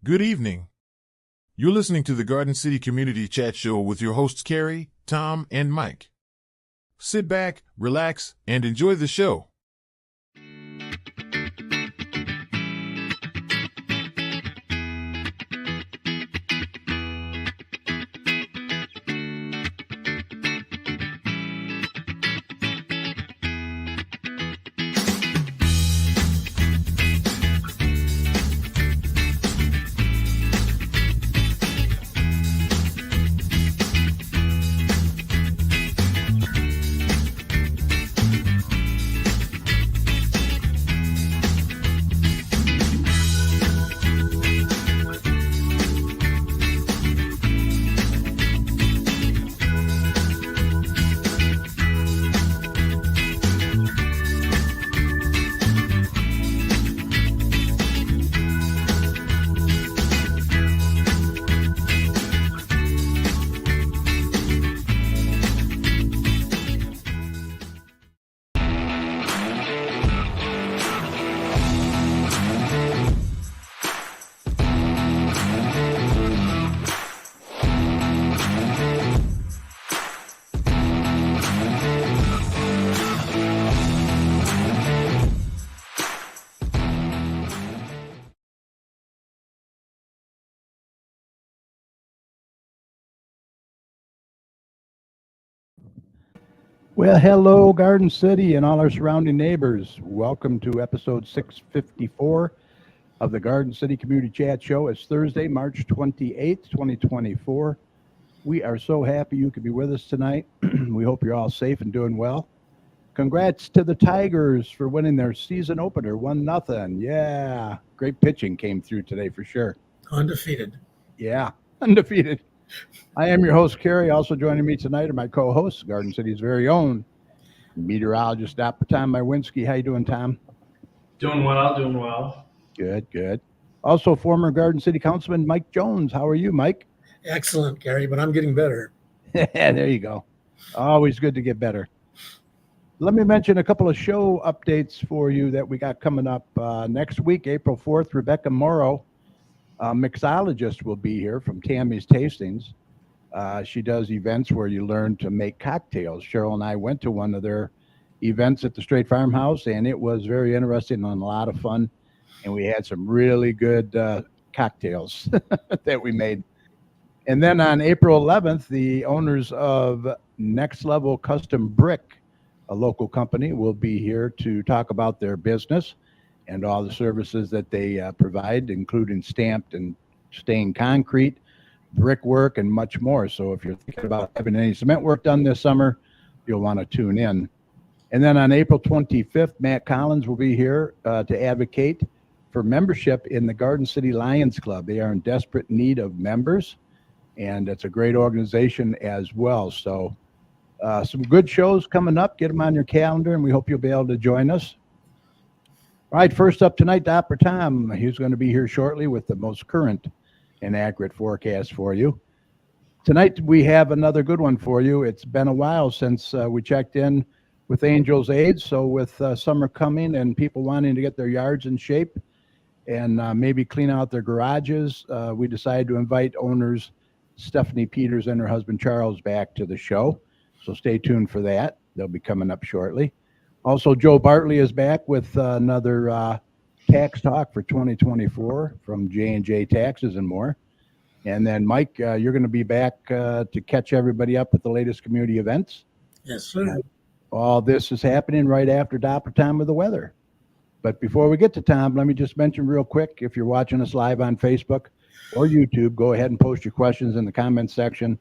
Good evening. You're listening to the Garden City Community Chat Show with your hosts Carrie, Tom, and Mike. Sit back, relax, and enjoy the show. Well, hello, Garden City and all our surrounding neighbors. Welcome to episode 654 of the Garden City Community Chat Show. It's Thursday, March 28th, 2024. We are so happy you could be with us tonight. We hope you're all safe and doing well. Congrats to the Tigers for winning their season opener, 1-0. Yeah, great pitching came through today for sure. Undefeated. Yeah, undefeated. I am your host, Carrie. Also joining me tonight are my co-hosts, Garden City's very own meteorologist, Tom Mywinski. How you doing, Tom? Doing well. Good. Also, former Garden City Councilman Mike Jones. How are you, Mike? Excellent, Gary, but I'm getting better. There you go. Always good to get better. Let me mention a couple of show updates for you that we got coming up next week, April 4th. Rebecca Morrow, mixologist, will be here from Tammy's Tastings. She does events where you learn to make cocktails. Cheryl and I went to one of their events at the Straight Farmhouse, and it was very interesting and a lot of fun. And we had some really good cocktails that we made. And then on April 11th, the owners of Next Level Custom Brick, a local company, will be here to talk about their business and all the services that they provide, including stamped and stained concrete, brickwork, and much more. So if you're thinking about having any cement work done this summer, you'll want to tune in. And then on April 25th, Matt Collins will be here to advocate for membership in the Garden City Lions Club. They are in desperate need of members, and it's a great organization as well. So some good shows coming up. Get them on your calendar, and we hope you'll be able to join us. All right, first up tonight, Dr. Tom. He's going to be here shortly with the most current and accurate forecast for you. Tonight, we have another good one for you. It's been a while since we checked in with Angel's Aid. So with summer coming and people wanting to get their yards in shape and maybe clean out their garages, we decided to invite owners Stefany Peters and her husband Charles back to the show. So stay tuned for that. They'll be coming up shortly. Also, Joe Bartley is back with another tax talk for 2024 from J&J Taxes and more. And then, Mike, you're going to be back to catch everybody up with the latest community events. Yes, sir. All this is happening right after Dr. Tom with the weather. But before we get to Tom, let me just mention real quick, if you're watching us live on Facebook or YouTube, go ahead and post your questions in the comments section.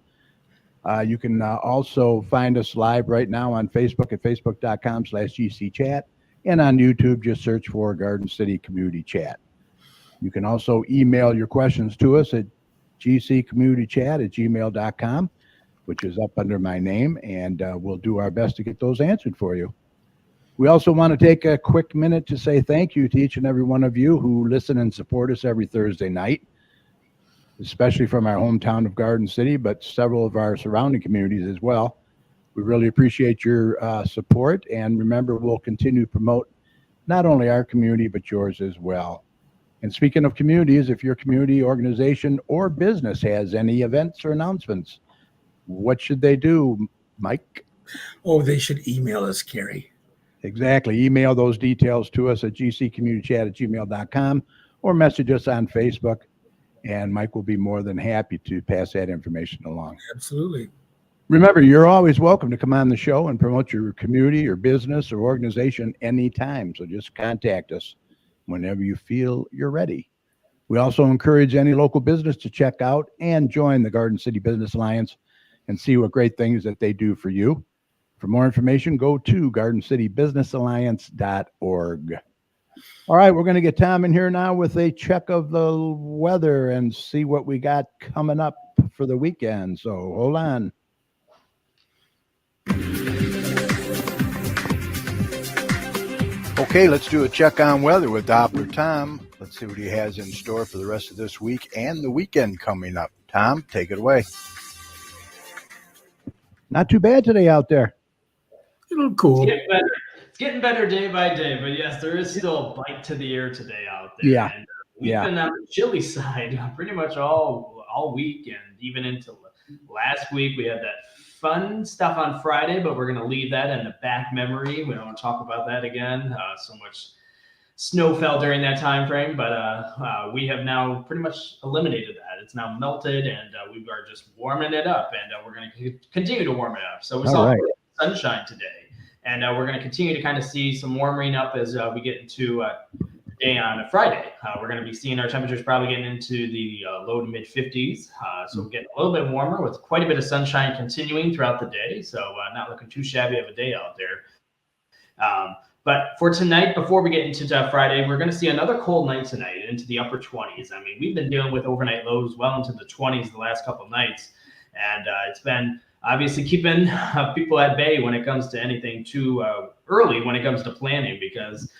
You can also find us live right now on Facebook at facebook.com/GCChat. And on YouTube, just search for Garden City Community Chat. You can also email your questions to us at gccommunitychat@gmail.com, which is up under my name, and we'll do our best to get those answered for you. We also want to take a quick minute to say thank you to each and every one of you who listen and support us every Thursday night, especially from our hometown of Garden City, but several of our surrounding communities as well. We really appreciate your support, and remember, we'll continue to promote not only our community, but yours as well. And speaking of communities, if your community, organization, or business has any events or announcements, what should they do, Mike? Oh, they should email us, Gary. Exactly. Email those details to us at gccommunitychat@gmail.com or message us on Facebook, and Mike will be more than happy to pass that information along. Absolutely. Remember, you're always welcome to come on the show and promote your community or business or organization anytime. So just contact us whenever you feel you're ready. We also encourage any local business to check out and join the Garden City Business Alliance and see what great things that they do for you. For more information, go to gardencitybusinessalliance.org. All right, we're going to get Tom in here now with a check of the weather and see what we got coming up for the weekend. So hold on. Okay, let's do a check on weather with Doppler Tom. Let's see what he has in store for the rest of this week and the weekend coming up. Tom, take it away. Not too bad today out there. A little cool. It's getting better day by day, but yes, there is still a bite to the air today out there. Yeah. And we've been on the chilly side pretty much all week, and even into last week. We had that fun stuff on Friday, but we're going to leave that in the back memory. We don't want to talk about that again. So much snow fell during that time frame, but we have now pretty much eliminated that. It's now melted, and we are just warming it up, and we're going to continue to warm it up. So we saw sunshine today, and we're going to continue to kind of see some warming up as we get into day on a Friday. We're going to be seeing our temperatures probably getting into the low to mid 50s. So we're getting a little bit warmer with quite a bit of sunshine continuing throughout the day. So not looking too shabby of a day out there. But for tonight, before we get into Friday, we're going to see another cold night tonight into the upper 20s. I mean, we've been dealing with overnight lows well into the 20s the last couple of nights. And it's been obviously keeping people at bay when it comes to anything too early when it comes to planning, because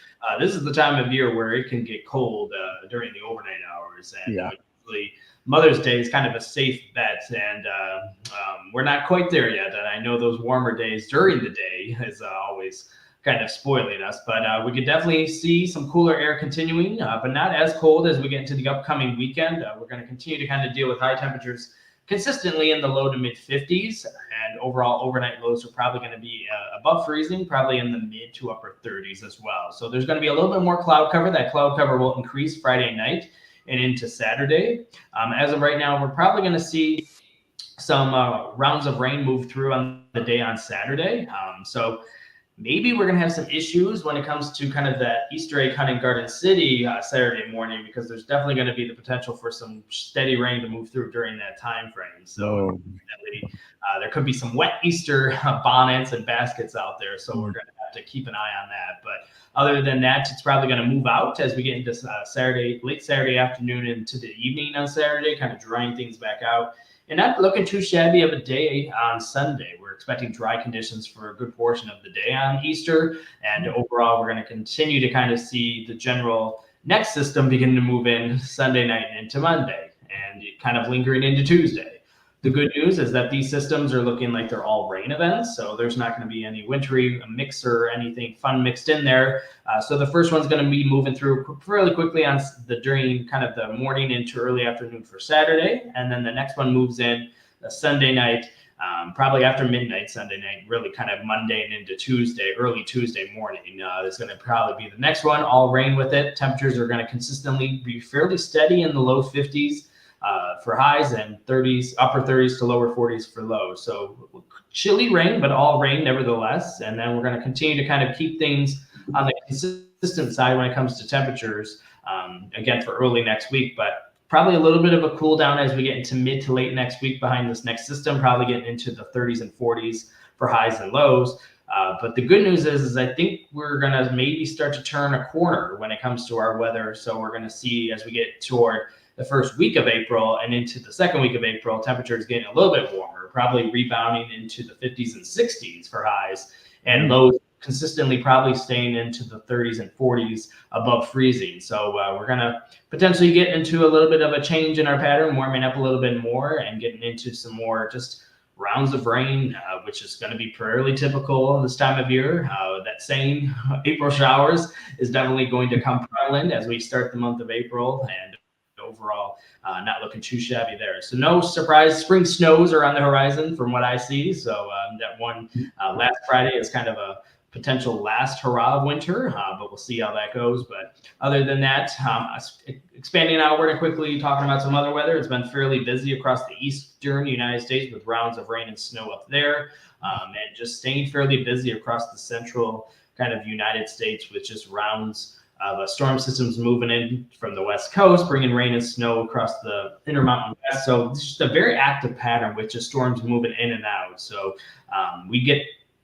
this is the time of year where it can get cold during the overnight hours. And usually Mother's Day is kind of a safe bet. And we're not quite there yet. And I know those warmer days during the day is always kind of spoiling us, but we could definitely see some cooler air continuing, but not as cold as we get into the upcoming weekend. We're going to continue to kind of deal with high temperatures consistently in the low to mid 50s, and overall overnight lows are probably going to be above freezing, probably in the mid to upper 30s as well. So there's going to be a little bit more cloud cover. That cloud cover will increase Friday night and into Saturday. As of right now, we're probably going to see some rounds of rain move through on the day on Saturday. So maybe we're going to have some issues when it comes to kind of that Easter egg hunt in Garden City Saturday morning, because there's definitely going to be the potential for some steady rain to move through during that time frame. So there could be some wet Easter bonnets and baskets out there. So we're going to have to keep an eye on that. But other than that, it's probably going to move out as we get into late Saturday afternoon into the evening on Saturday, kind of drying things back out. And not looking too shabby of a day on Sunday. We're expecting dry conditions for a good portion of the day on Easter. And overall, we're going to continue to kind of see the general next system begin to move in Sunday night and into Monday, and kind of lingering into Tuesday. The good news is that these systems are looking like they're all rain events, so there's not going to be any wintry mix or anything fun mixed in there. So the first one's going to be moving through fairly quickly on during kind of the morning into early afternoon for Saturday, and then the next one moves in Sunday night, probably after midnight Sunday night, really kind of Monday and into Tuesday, early Tuesday morning. Is going to probably be the next one, all rain with it. Temperatures are going to consistently be fairly steady in the low 50s. For highs, and 30s, upper 30s to lower 40s for lows. So chilly rain, but all rain nevertheless. And then we're going to continue to kind of keep things on the consistent side when it comes to temperatures, again, for early next week. But probably a little bit of a cool down as we get into mid to late next week behind this next system, probably getting into the 30s and 40s for highs and lows. But the good news is I think we're going to maybe start to turn a corner when it comes to our weather. So we're going to see as we get toward the first week of April and into the second week of April, temperatures getting a little bit warmer, probably rebounding into the 50s and 60s for highs, and lows consistently probably staying into the 30s and 40s above freezing. So we're going to potentially get into a little bit of a change in our pattern, warming up a little bit more and getting into some more just rounds of rain, which is going to be fairly typical this time of year. That same April showers is definitely going to come prevalent as we start the month of April, and overall not looking too shabby there. So no surprise, spring snows are on the horizon from what I see. So that one last Friday is kind of a potential last hurrah of winter, but we'll see how that goes. But other than that, expanding outward and quickly talking about some other weather, it's been fairly busy across the eastern United States with rounds of rain and snow up there, and just staying fairly busy across the central kind of United States with just rounds of storm systems moving in from the west coast, bringing rain and snow across the Intermountain West. So it's just a very active pattern with just storms moving in and out. So we get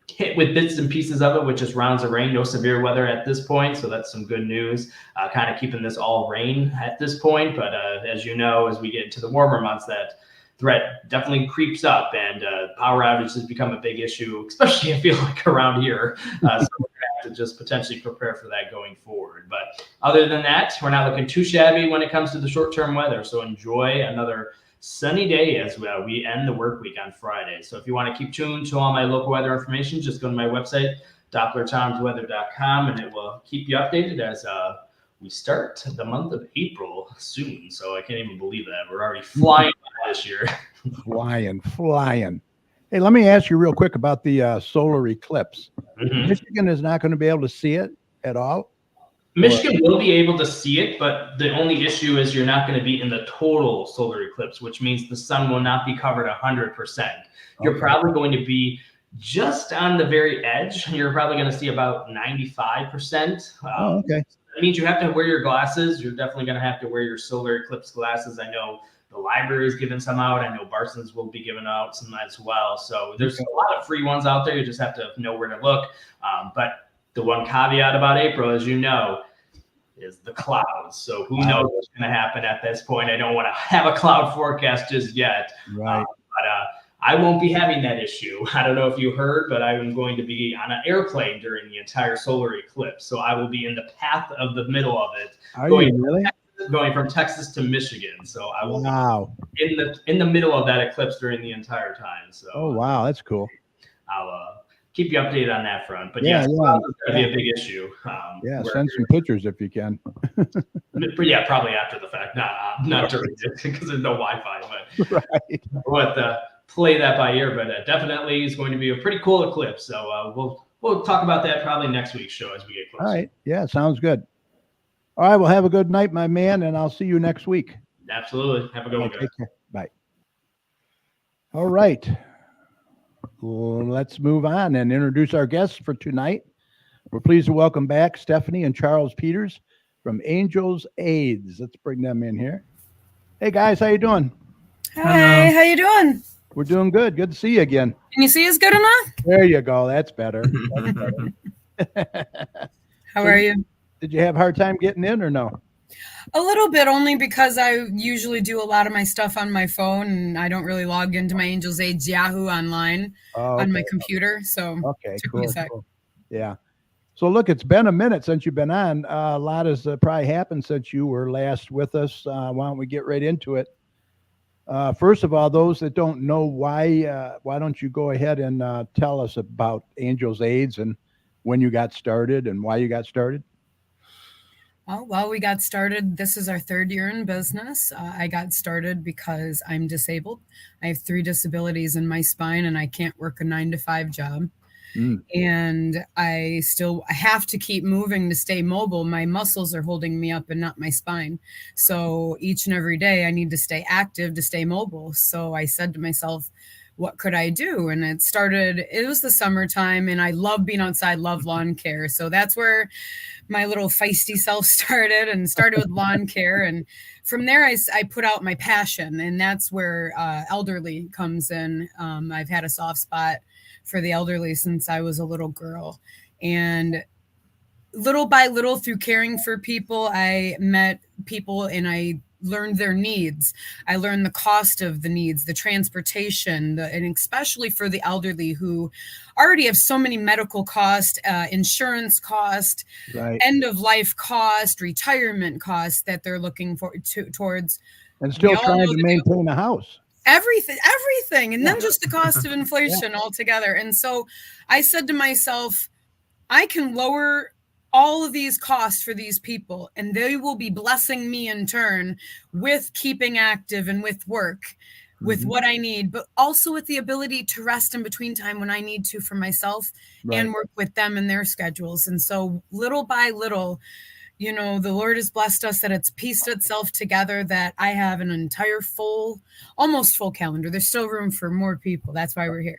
hit with bits and pieces of it, with just rounds of rain, no severe weather at this point. So that's some good news, kind of keeping this all rain at this point. But as you know, as we get into the warmer months, that threat definitely creeps up, and power outages become a big issue, especially I feel like around here. So we're gonna have to just potentially prepare for that going forward. But other than that, we're not looking too shabby when it comes to the short-term weather. So enjoy another sunny day as well. We end the work week on Friday. So if you want to keep tuned to all my local weather information, just go to my website, dopplertomsweather.com, and it will keep you updated as we start the month of April soon. So I can't even believe that. We're already flying this year. Flying. Hey, let me ask you real quick about the solar eclipse. Mhm. Michigan is not going to be able to see it at all? Michigan will be able to see it, but the only issue is you're not going to be in the total solar eclipse, which means the sun will not be covered 100%. You're probably going to be just on the very edge. You're probably going to see about 95%. Okay. That means you have to wear your glasses. You're definitely going to have to wear your solar eclipse glasses. I know the library is giving some out. I know Barson's will be giving out some as well. So there's a lot of free ones out there. You just have to know where to look. But the one caveat about April, as you know, is the clouds. So who knows what's going to happen at this point? I don't want to have a cloud forecast just yet. Right. But I won't be having that issue. I don't know if you heard, but I'm going to be on an airplane during the entire solar eclipse. So I will be in the path of the middle of it. Are you really? Going from Texas to Michigan. So I will be in the middle of that eclipse during the entire time. So wow, that's cool. I'll keep you updated on that front. But yeah, it's going to be a big issue. Send some pictures if you can. But yeah, probably after the fact, not during it, because there's no Wi-Fi. But we'll play that by ear. But definitely is going to be a pretty cool eclipse. So we'll talk about that probably next week's show as we get closer. All right. Yeah, sounds good. All right. Well, have a good night, my man, and I'll see you next week. Absolutely. Have a good one, guys. Take care. Bye. All right. Well, let's move on and introduce our guests for tonight. We're pleased to welcome back Stefany and Charles Peters from Angels AIDS. Let's bring them in here. Hey, guys. How you doing? Hi. How you doing? We're doing good. Good to see you again. Can you see us good enough? There you go. That's better. How are you? Did you have a hard time getting in or no? A little bit, only because I usually do a lot of my stuff on my phone, and I don't really log into my Angels AIDS Yahoo online on my computer. So took me a sec. Cool. Yeah. So look, it's been a minute since you've been on. A lot has probably happened since you were last with us. Why don't we get right into it? First of all, those that don't know why don't you go ahead and tell us about Angels AIDS and when you got started and why you got started? Oh, well, we got started. This is our third year in business. I got started because I'm disabled. I have 3 disabilities in my spine, and I can't work a 9-to-5 job. And I have to keep moving to stay mobile. My muscles are holding me up and not my spine. So each and every day I need to stay active to stay mobile. So I said to myself, what could I do? And it was the summertime, and I love being outside, love lawn care. So that's where my little feisty self started with lawn care. And from there, I put out my passion, and that's where elderly comes in. I've had a soft spot for the elderly since I was a little girl. And little by little, through caring for people, I met people and I learned their needs. I learned the cost of the needs, the transportation, and especially for the elderly who already have so many medical costs, insurance cost, end of life cost, retirement cost that they're looking towards. And still trying to maintain a house. everything. And then just the cost of inflation altogether. And so I said to myself, I can lower all of these costs for these people, and they will be blessing me in turn with keeping active and with work, with what I need, but also with the ability to rest in between time when I need to for myself and work with them and their schedules. And so little by little, you know, the Lord has blessed us that it's pieced itself together, that I have an entire almost full calendar. There's still room for more people. That's why we're here.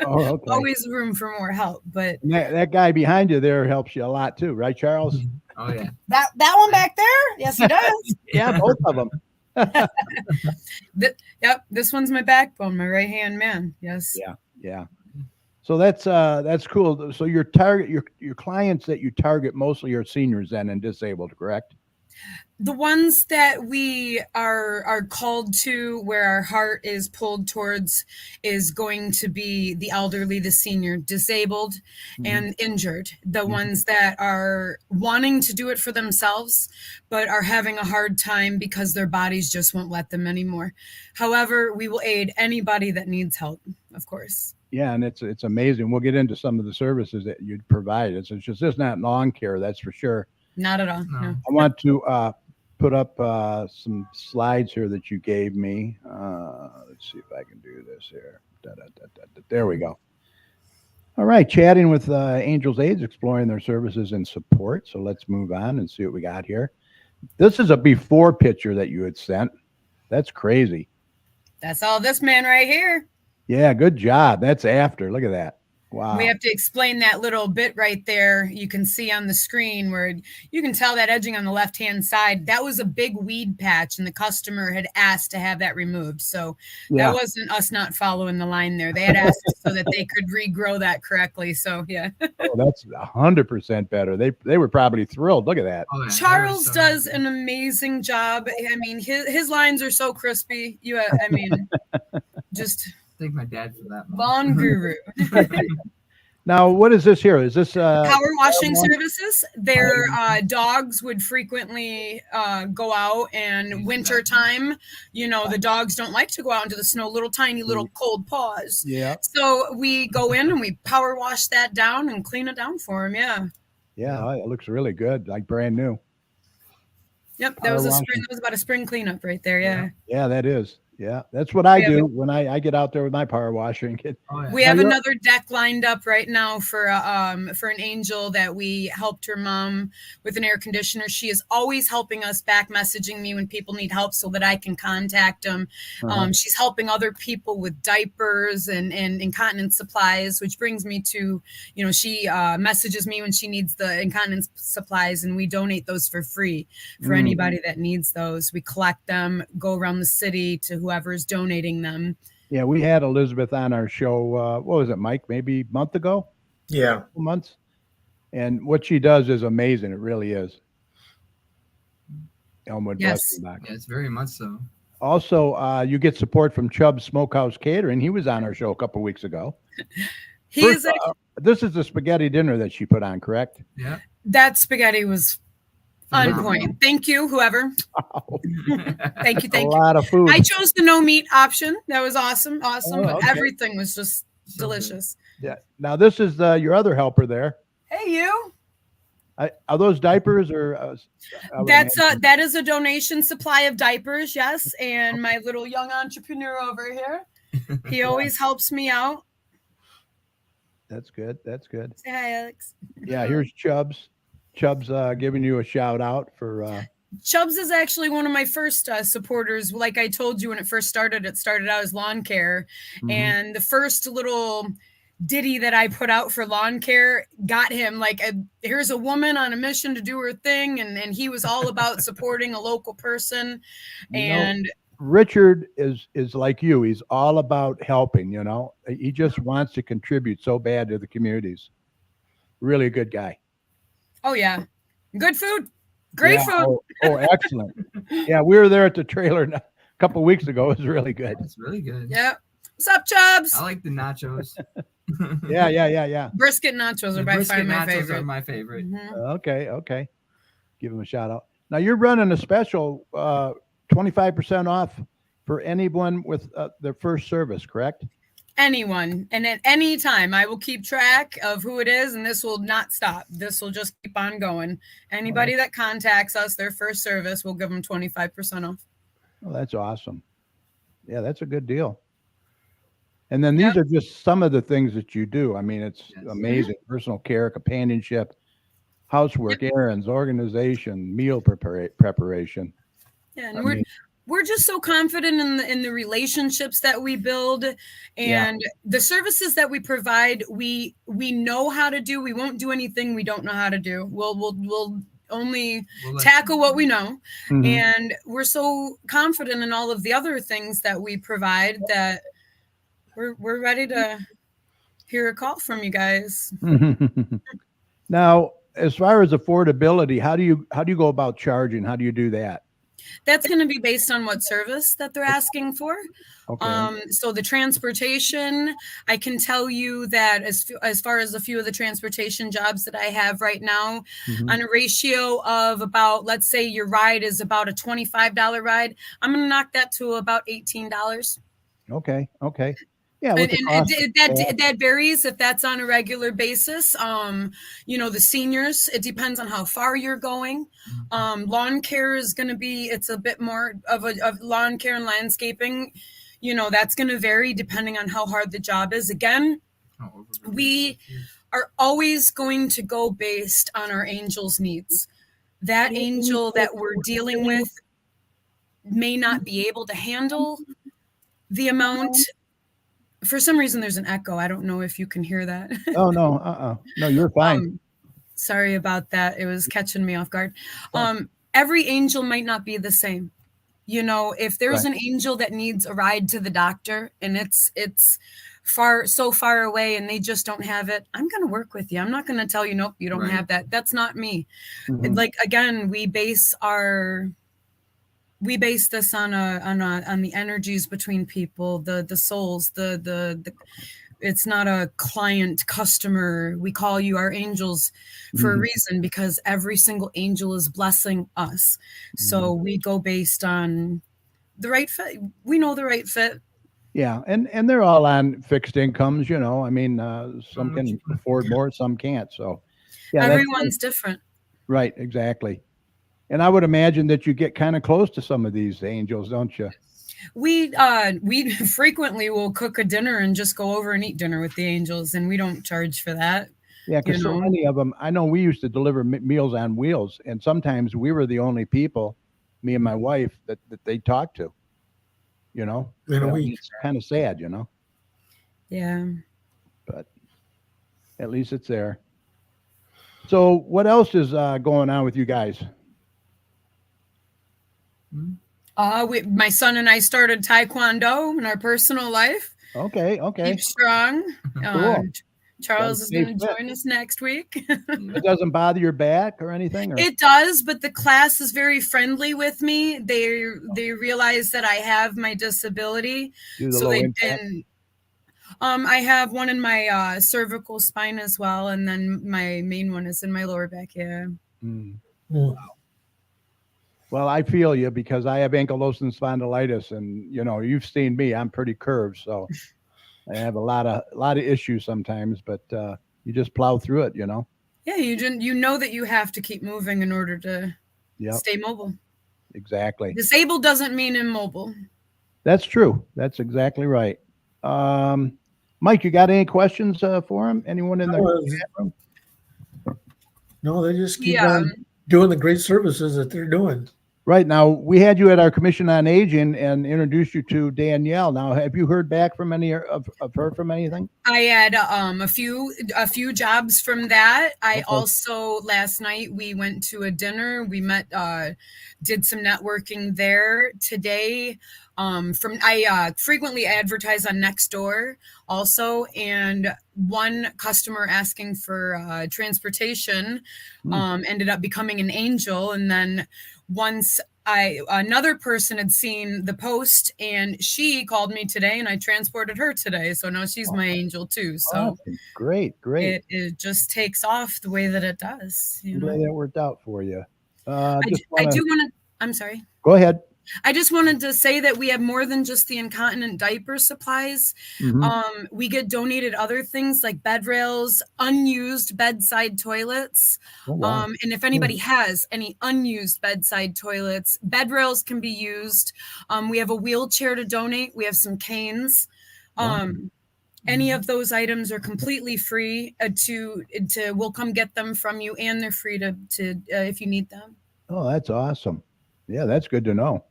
Oh, okay. Always room for more help. But that guy behind you there helps you a lot too, right, Charles? Oh yeah. that one back there, yes, he does. Yeah, both of them. Yep, this one's my backbone, my right hand man. Yes. Yeah. So that's cool. So your clients that you target mostly are seniors then and disabled, correct? The ones that we are called to, where our heart is pulled towards, is going to be the elderly, the senior, disabled, and injured. The ones that are wanting to do it for themselves, but are having a hard time because their bodies just won't let them anymore. However, we will aid anybody that needs help, of course. Yeah, and it's amazing. We'll get into some of the services that you provide. It's just not lawn care, that's for sure. Not at all. No. I want to put up some slides here that you gave me. Let's see if I can do this here. There we go. All right, chatting with Angels Aids, exploring their services and support. So let's move on and see what we got here. This is a before picture that you had sent. That's crazy. That's all this man right here. Yeah, good job. That's after. Look at that. Wow. We have to explain that little bit right there. You can see on the screen where you can tell that edging on the left-hand side. That was a big weed patch, and the customer had asked to have that removed. So that wasn't us not following the line there. They had asked so that they could regrow that correctly. So, yeah. Oh, that's 100% better. They were probably thrilled. Look at that. Oh, yeah. Charles does an amazing job. I mean, his lines are so crispy. Just... Thank my dad for that. Lawn guru. Now, what is this here? Is this power washing services? Their dogs would frequently go out, and winter time, the dogs don't like to go out into the snow, little cold paws. Yeah. So we go in and we power wash that down and clean it down for them. Yeah. Yeah, it looks really good, like brand new. Yep, that was about a spring cleanup right there. Yeah. Yeah, that is. Yeah, that's what I do when I get out there with my power washer and get. Oh, yeah. We have another deck lined up right now for an angel that we helped her mom with an air conditioner. She is always helping us, back messaging me when people need help so that I can contact them. She's helping other people with diapers and incontinence supplies, which brings me to, she messages me when she needs the incontinence supplies, and we donate those for free for anybody that needs those. We collect them, go around the city to whoever's donating them. Yeah, we had Elizabeth on our show. What was it, Mike? Maybe a month ago? Yeah. 2 months. And what she does is amazing. It really is. Elmwood, yes. Yeah, it's very much so. Also, you get support from Chubb's Smokehouse Catering. He was on our show a couple weeks ago. This is the spaghetti dinner that she put on, correct? Yeah. That spaghetti was on point. Thank you, whoever. Oh. Thank you. A lot of food. I chose the no meat option. That was awesome. Oh, But okay. everything was just delicious. Yeah. Now this is your other helper there. Hey, you. Are those diapers or? That is a donation supply of diapers. Yes, and my little young entrepreneur over here, he always helps me out. That's good. That's good. Say hi, Alex. Yeah. Here's Chubb's. Chubb's giving you a shout out for. Chubb's is actually one of my first supporters. Like I told you, when it started out as lawn care. And the first little ditty that I put out for lawn care got him here's a woman on a mission to do her thing. And he was all about supporting a local person. Richard is like you. He's all about helping, he just wants to contribute so bad to the communities. Really a good guy. Oh, yeah. Good food. Great food. Oh, excellent. Yeah, we were there at the trailer a couple of weeks ago. It was really good. It's really good. Yeah. What's up, Chubbs? I like the nachos. Yeah. Brisket nachos are by far my favorite. Are my favorite. Okay. Give him a shout out. Now you're running a special 25% off for anyone with their first service, correct? Anyone, and at any time I will keep track of who it is, and this will not stop. This will just keep on going. Anybody that contacts us, their first service, we'll give them 25% off. Well, that's awesome. Yeah, that's a good deal. And then these Yep. are just some of the things that you do. I mean, it's Yes. amazing. Personal care, companionship, housework, errands, organization, meal preparation. Yeah, and I we're just so confident in the relationships that we build and the services that we provide. We know how to do. We won't do anything we don't know how to do. We'll only We'll let tackle what we know. Mhm. And we're so confident in all of the other things that we provide that we're ready to hear a call from you guys. Now, as far as affordability, how do you go about charging? How do you do that? That's going to be based on what service that they're asking for. Okay. So the transportation, I can tell you that as far as a few of the transportation jobs that I have right now, Mhm. on a ratio of about, let's say your ride is about a $25 ride, I'm going to knock that to about $18. Okay. Yeah. And, with the cost of that varies if that's on a regular basis. The seniors, it depends on how far you're going. Lawn care is going to be, it's a bit more of lawn care and landscaping. That's going to vary depending on how hard the job is. Again, we are always going to go based on our angel's needs. That angel that we're dealing with may not be able to handle the amount. For some reason, there's an echo. I don't know if you can hear that. Oh, no. No, you're fine. Sorry about that. It was catching me off guard. Every angel might not be the same. If there's an angel that needs a ride to the doctor and it's so far away and they just don't have it, I'm going to work with you. I'm not going to tell you, nope, you don't have that. That's not me. Mhm. Like, again, we base this on the energies between people, the souls, the it's not a client customer. We call you our angels for a reason, because every single angel is blessing us. So we go based on the right fit. We know the right fit. Yeah, and they're all on fixed incomes. I mean, some What you can afford more, some can't. So, yeah, Everyone's different. right, exactly. And I would imagine that you get kind of close to some of these angels, don't you? We frequently will cook a dinner and just go over and eat dinner with the angels, and we don't charge for that. Yeah, because so many of them, I know we used to deliver Meals on Wheels, and sometimes we were the only people, me and my wife, that they talked to. In a week. It's kind of sad, Yeah. but at least it's there. So what else is going on with you guys? My son and I started Taekwondo in our personal life. Okay. Keep strong. Cool. Charles is going to Stay fit. join us next week. It doesn't bother your back or anything? Or? It does, but the class is very friendly with me. They realize that I have my disability, Do the so low they've impact? been. I have one in my cervical spine as well, and then my main one is in my lower back. Yeah. Mm. Well, Well, I feel you because I have ankylosing spondylitis, and you've seen me. I'm pretty curved, so I have a lot of issues sometimes. But you just plow through it, Yeah, you know that you have to keep moving in order to Yep, stay mobile. exactly. Disabled doesn't mean immobile. That's true. That's exactly right. Mike, you got any questions for him? Anyone in the chat room? no, they just keep Yeah. on doing the great services that they're doing. Right now, we had you at our Commission on Aging and introduced you to Danielle. Now, have you heard back from any of her from anything? I had a few jobs from that. I Okay. also, last night we went to a dinner. We met, did some networking there. Today, I frequently advertise on Nextdoor also, and one customer asking for transportation ended up becoming an angel, and then once another person had seen the post and she called me today and I transported her today. So now she's my angel too. So Awesome. Great. it just takes off the way that it does. I'm glad that worked out for you. I do want to, I'm sorry. Go ahead. I just wanted to say that we have more than just the incontinent diaper supplies. Mhm. We get donated other things like bed rails, unused bedside toilets. Oh, wow. And if anybody has any unused bedside toilets, bed rails can be used. We have a wheelchair to donate. We have some canes. Wow. Any of those items are completely free we'll come get them from you, and they're free to if you need them. Oh, that's awesome. Yeah, that's good to know.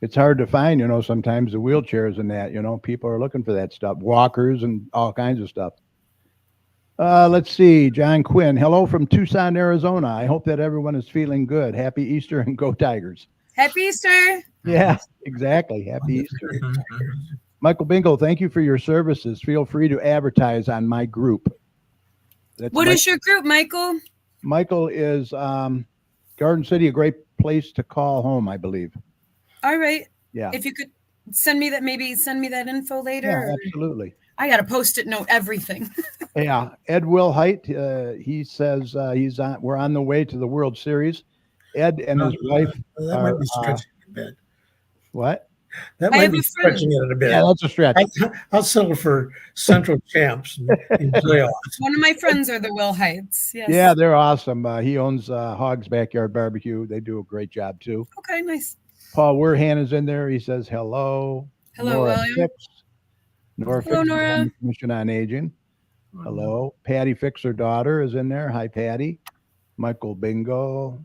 It's hard to find, sometimes the wheelchairs and that, people are looking for that stuff, walkers and all kinds of stuff. Let's see, John Quinn. Hello from Tucson, Arizona. I hope that everyone is feeling good. Happy Easter and go Tigers. Happy Easter. Yeah, exactly. Happy Easter. Michael Bingo, thank you for your services. Feel free to advertise on my group. What is your group, Michael? Michael is Garden City, a great place to call home, I believe. All right. Yeah. If you could send me that info later. Yeah, absolutely. I got a Post-it note everything. Yeah. Ed Wilhite, he says we're on the way to the World Series. Ed and his wife That might be stretching it a bit. What? That I might have be a friend. stretching it a bit. Yeah, that's a stretch. I'll settle for Central Champs in playoffs. One of my friends are the Will Heights. Yes. Yeah, they're awesome. He owns Hog's Backyard Barbecue. They do a great job too. Okay, nice. Paul Werhan is in there. He says hello. Hello, Nora William. Fix. Nora Hello, Fix, Nora. Commission on Aging. Hello. Patty Fix, her daughter, is in there. Hi, Patty. Michael Bingo.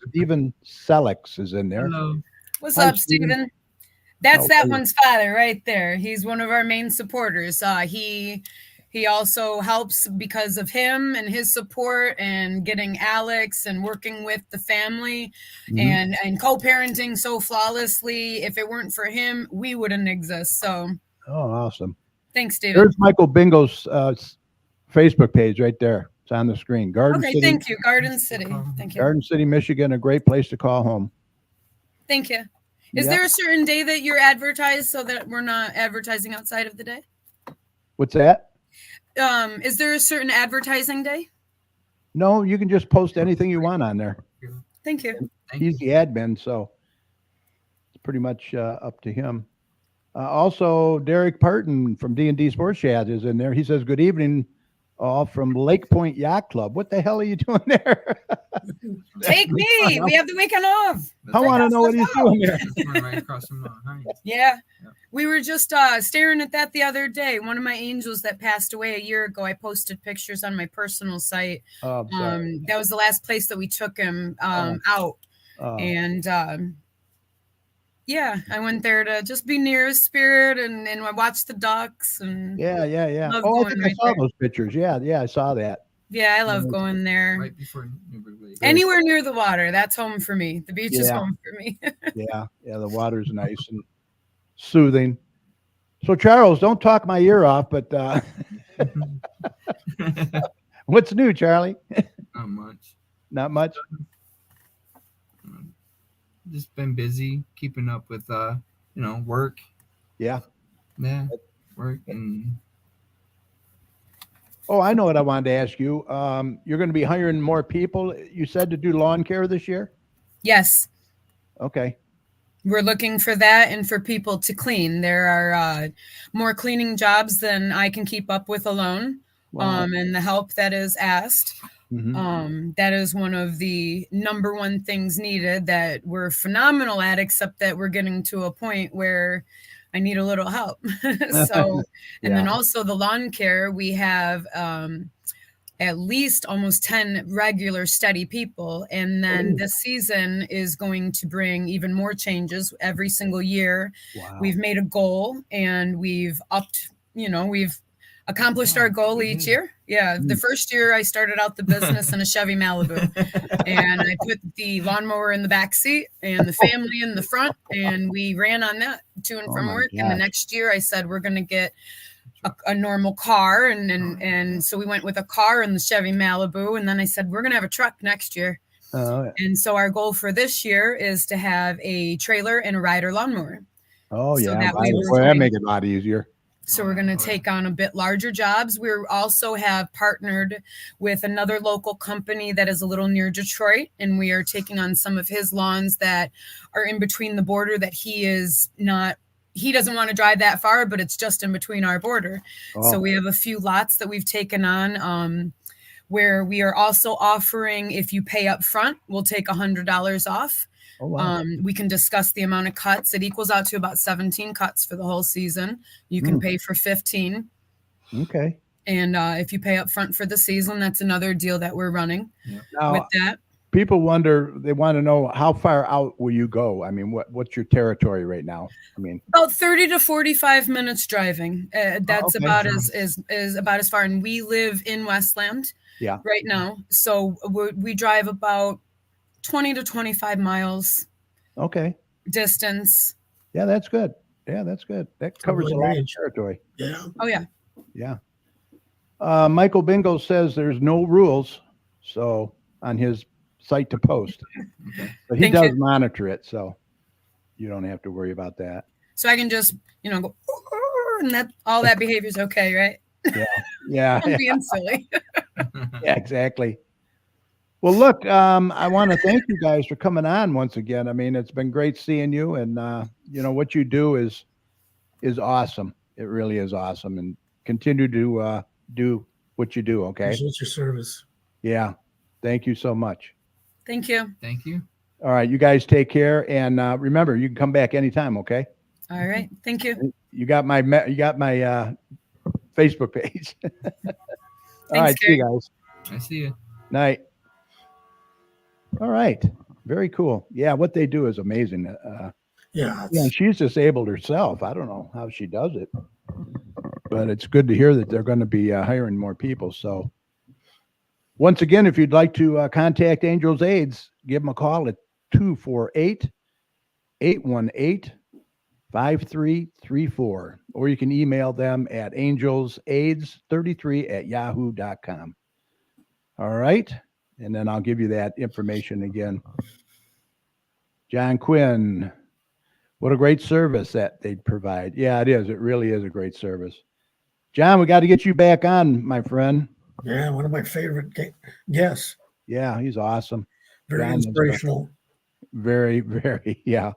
Stephen Sellex is in there. Hello. What's Hi, up, Steven. Steven? That's How that are you? one's father right there. He's one of our main supporters. He also helps because of him and his support and getting Alex and working with the family Mhm. and co-parenting so flawlessly. If it weren't for him, we wouldn't exist. So Oh, awesome. thanks, Steven. There's Michael Bingo's Facebook page right there. It's on the screen. Garden Okay, City, thank you. Garden City. Thank you. Garden City, Michigan, a great place to call home. Thank you. Is Yep. there a certain day that you're advertised so that we're not advertising outside of the day? What's that? Is there a certain advertising day? No, you can just post anything you want on there. Thank you. Thank He's the admin, so it's pretty much up to him. Also, Derek Parton from D&D Sports Chat is in there. He says, good evening, all from Lake Point Yacht Club. What the hell are you doing there? Take me. We have the weekend off. I want to know what he's doing there. That's one right across from Heinz. Yeah. Yeah. We were just staring at that the other day. One of my angels that passed away a year ago, I posted pictures on my personal site. I'm sorry. That was the last place that we took him out. And yeah, I went there to just be near his spirit and I watched the ducks and Yeah. love Oh, I going think I right saw there. those pictures. Yeah, I saw that. Yeah, I love going there. Right before Newburgh Lake. Anywhere near the water, that's home for me. The beach is Yeah. home for me. Yeah, the water's nice and soothing. So, Charles, don't talk my ear off, but what's new, Charlie? Not much. Not much. Just been busy keeping up with work. Yeah. Yeah. Work and Oh, I know what I wanted to ask you. You're going to be hiring more people, you said, to do lawn care this year? Yes. Okay. We're looking for that and for people to clean. There are more cleaning jobs than I can keep up with alone. Wow. And the help that is asked. Mhm. That is one of the number one things needed that we're phenomenal at, except that we're getting to a point where I need a little help. So, and then Yeah. also the lawn care, we have at least almost 10 regular steady people. And then this season is going to bring even more changes every single year. Wow. We've made a goal and we've upped, we've accomplished our goal each year. Yeah. The first year I started out the business in a Chevy Malibu and I put the lawnmower in the back seat and the family in the front and we ran on that to and Oh from my work. And the gosh. next year I said, we're going to get a normal car. And so we went with a car in the Chevy Malibu. And then I said, we're going to have a truck next year. And so our goal for this year is to have a trailer and a rider lawnmower. Oh, So yeah. that way we're Boy, that doing- make it a lot easier. So we're going to take on a bit larger jobs. We also have partnered with another local company that is a little near Detroit, and we are taking on some of his lawns that are in between the border that he doesn't want to drive that far, but it's just in between our border. Oh. So we have a few lots that we've taken on where we are also offering, if you pay up front, we'll take $100 off. Oh, wow. We can discuss the amount of cuts. It equals out to about 17 cuts for the whole season. You can pay for 15. Okay. And if you pay up front for the season, that's another deal that we're running Now, with that. people they want to know, how far out will you go? I mean, what's your territory right now? I mean, About 30 to 45 minutes driving. That's okay. about is about as far. And we live in Westland right now. So we drive about 20 to 25 miles okay. distance. Yeah, that's good. Yeah, that's good. That covers a lot of territory. Yeah. Oh, yeah. Yeah. Michael Bingo says there's no rules, so on his site to post, but he Thank does you. monitor it, so you don't have to worry about that. So I can just, go, and that all that behavior is okay, right? Yeah. I'm being silly. Yeah, exactly. Well, look, I want to thank you guys for coming on once again. I mean, it's been great seeing you, and what you do is awesome. It really is awesome, and continue to do what you do. Okay. Appreciate your service. Yeah. Thank you so much. Thank you. Thank you. All right, you guys take care, and remember, you can come back anytime. Okay. All right. Thank you. You got my Facebook page. All right, see you guys. I see you. Night. All right. Very cool. Yeah, what they do is amazing. Yeah. She's disabled herself. I don't know how she does it, but it's good to hear that they're going to be hiring more people. So once again, if you'd like to contact Angels AIDS, give them a call at 248-818-5334, or you can email them at angelsaids33@yahoo.com. All right. And then I'll give you that information again. John Quinn, what a great service that they provide. Yeah, it is. It really is a great service. John, we got to get you back on, my friend. Yeah, one of my favorite guests. Yeah, he's awesome. Very John inspirational. Very, very, yeah.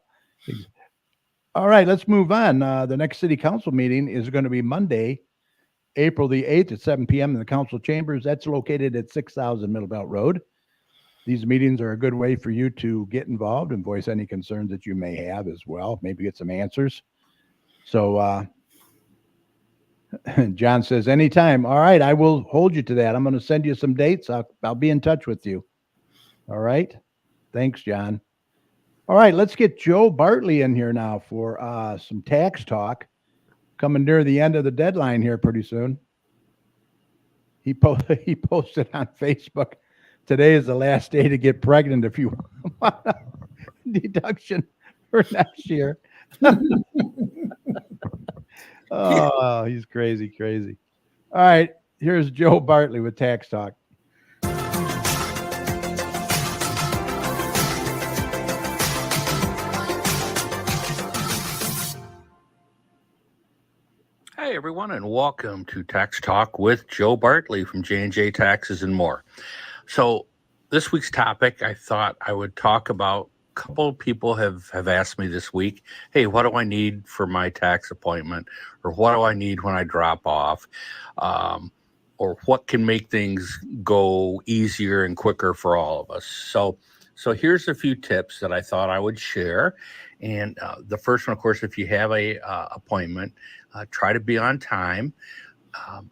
All right, let's move on. The next city council meeting is going to be Monday, April the 8th at 7 p.m. in the council chambers. That's located at 6000 Middle Belt Road. These meetings are a good way for you to get involved and voice any concerns that you may have as well, maybe get some answers. So John says, anytime. All right, I will hold you to that. I'm going to send you some dates. I'll be in touch with you. All right. Thanks, John. All right, let's get Joe Bartley in here now for some tax talk. Coming near the end of the deadline here pretty soon. He posted on Facebook, today is the last day to get pregnant if you want a deduction for next year. Oh, he's crazy. All right, here's Joe Bartley with Tax Talk. Hey everyone, and welcome to Tax Talk with Joe Bartley from J&J Taxes and More. So this week's topic, I thought I would talk about. A couple of people have asked me this week, hey, what do I need for my tax appointment? Or what do I need when I drop off? Or what can make things go easier and quicker for all of us? So here's a few tips that I thought I would share. And the first one, of course, if you have a appointment, try to be on time.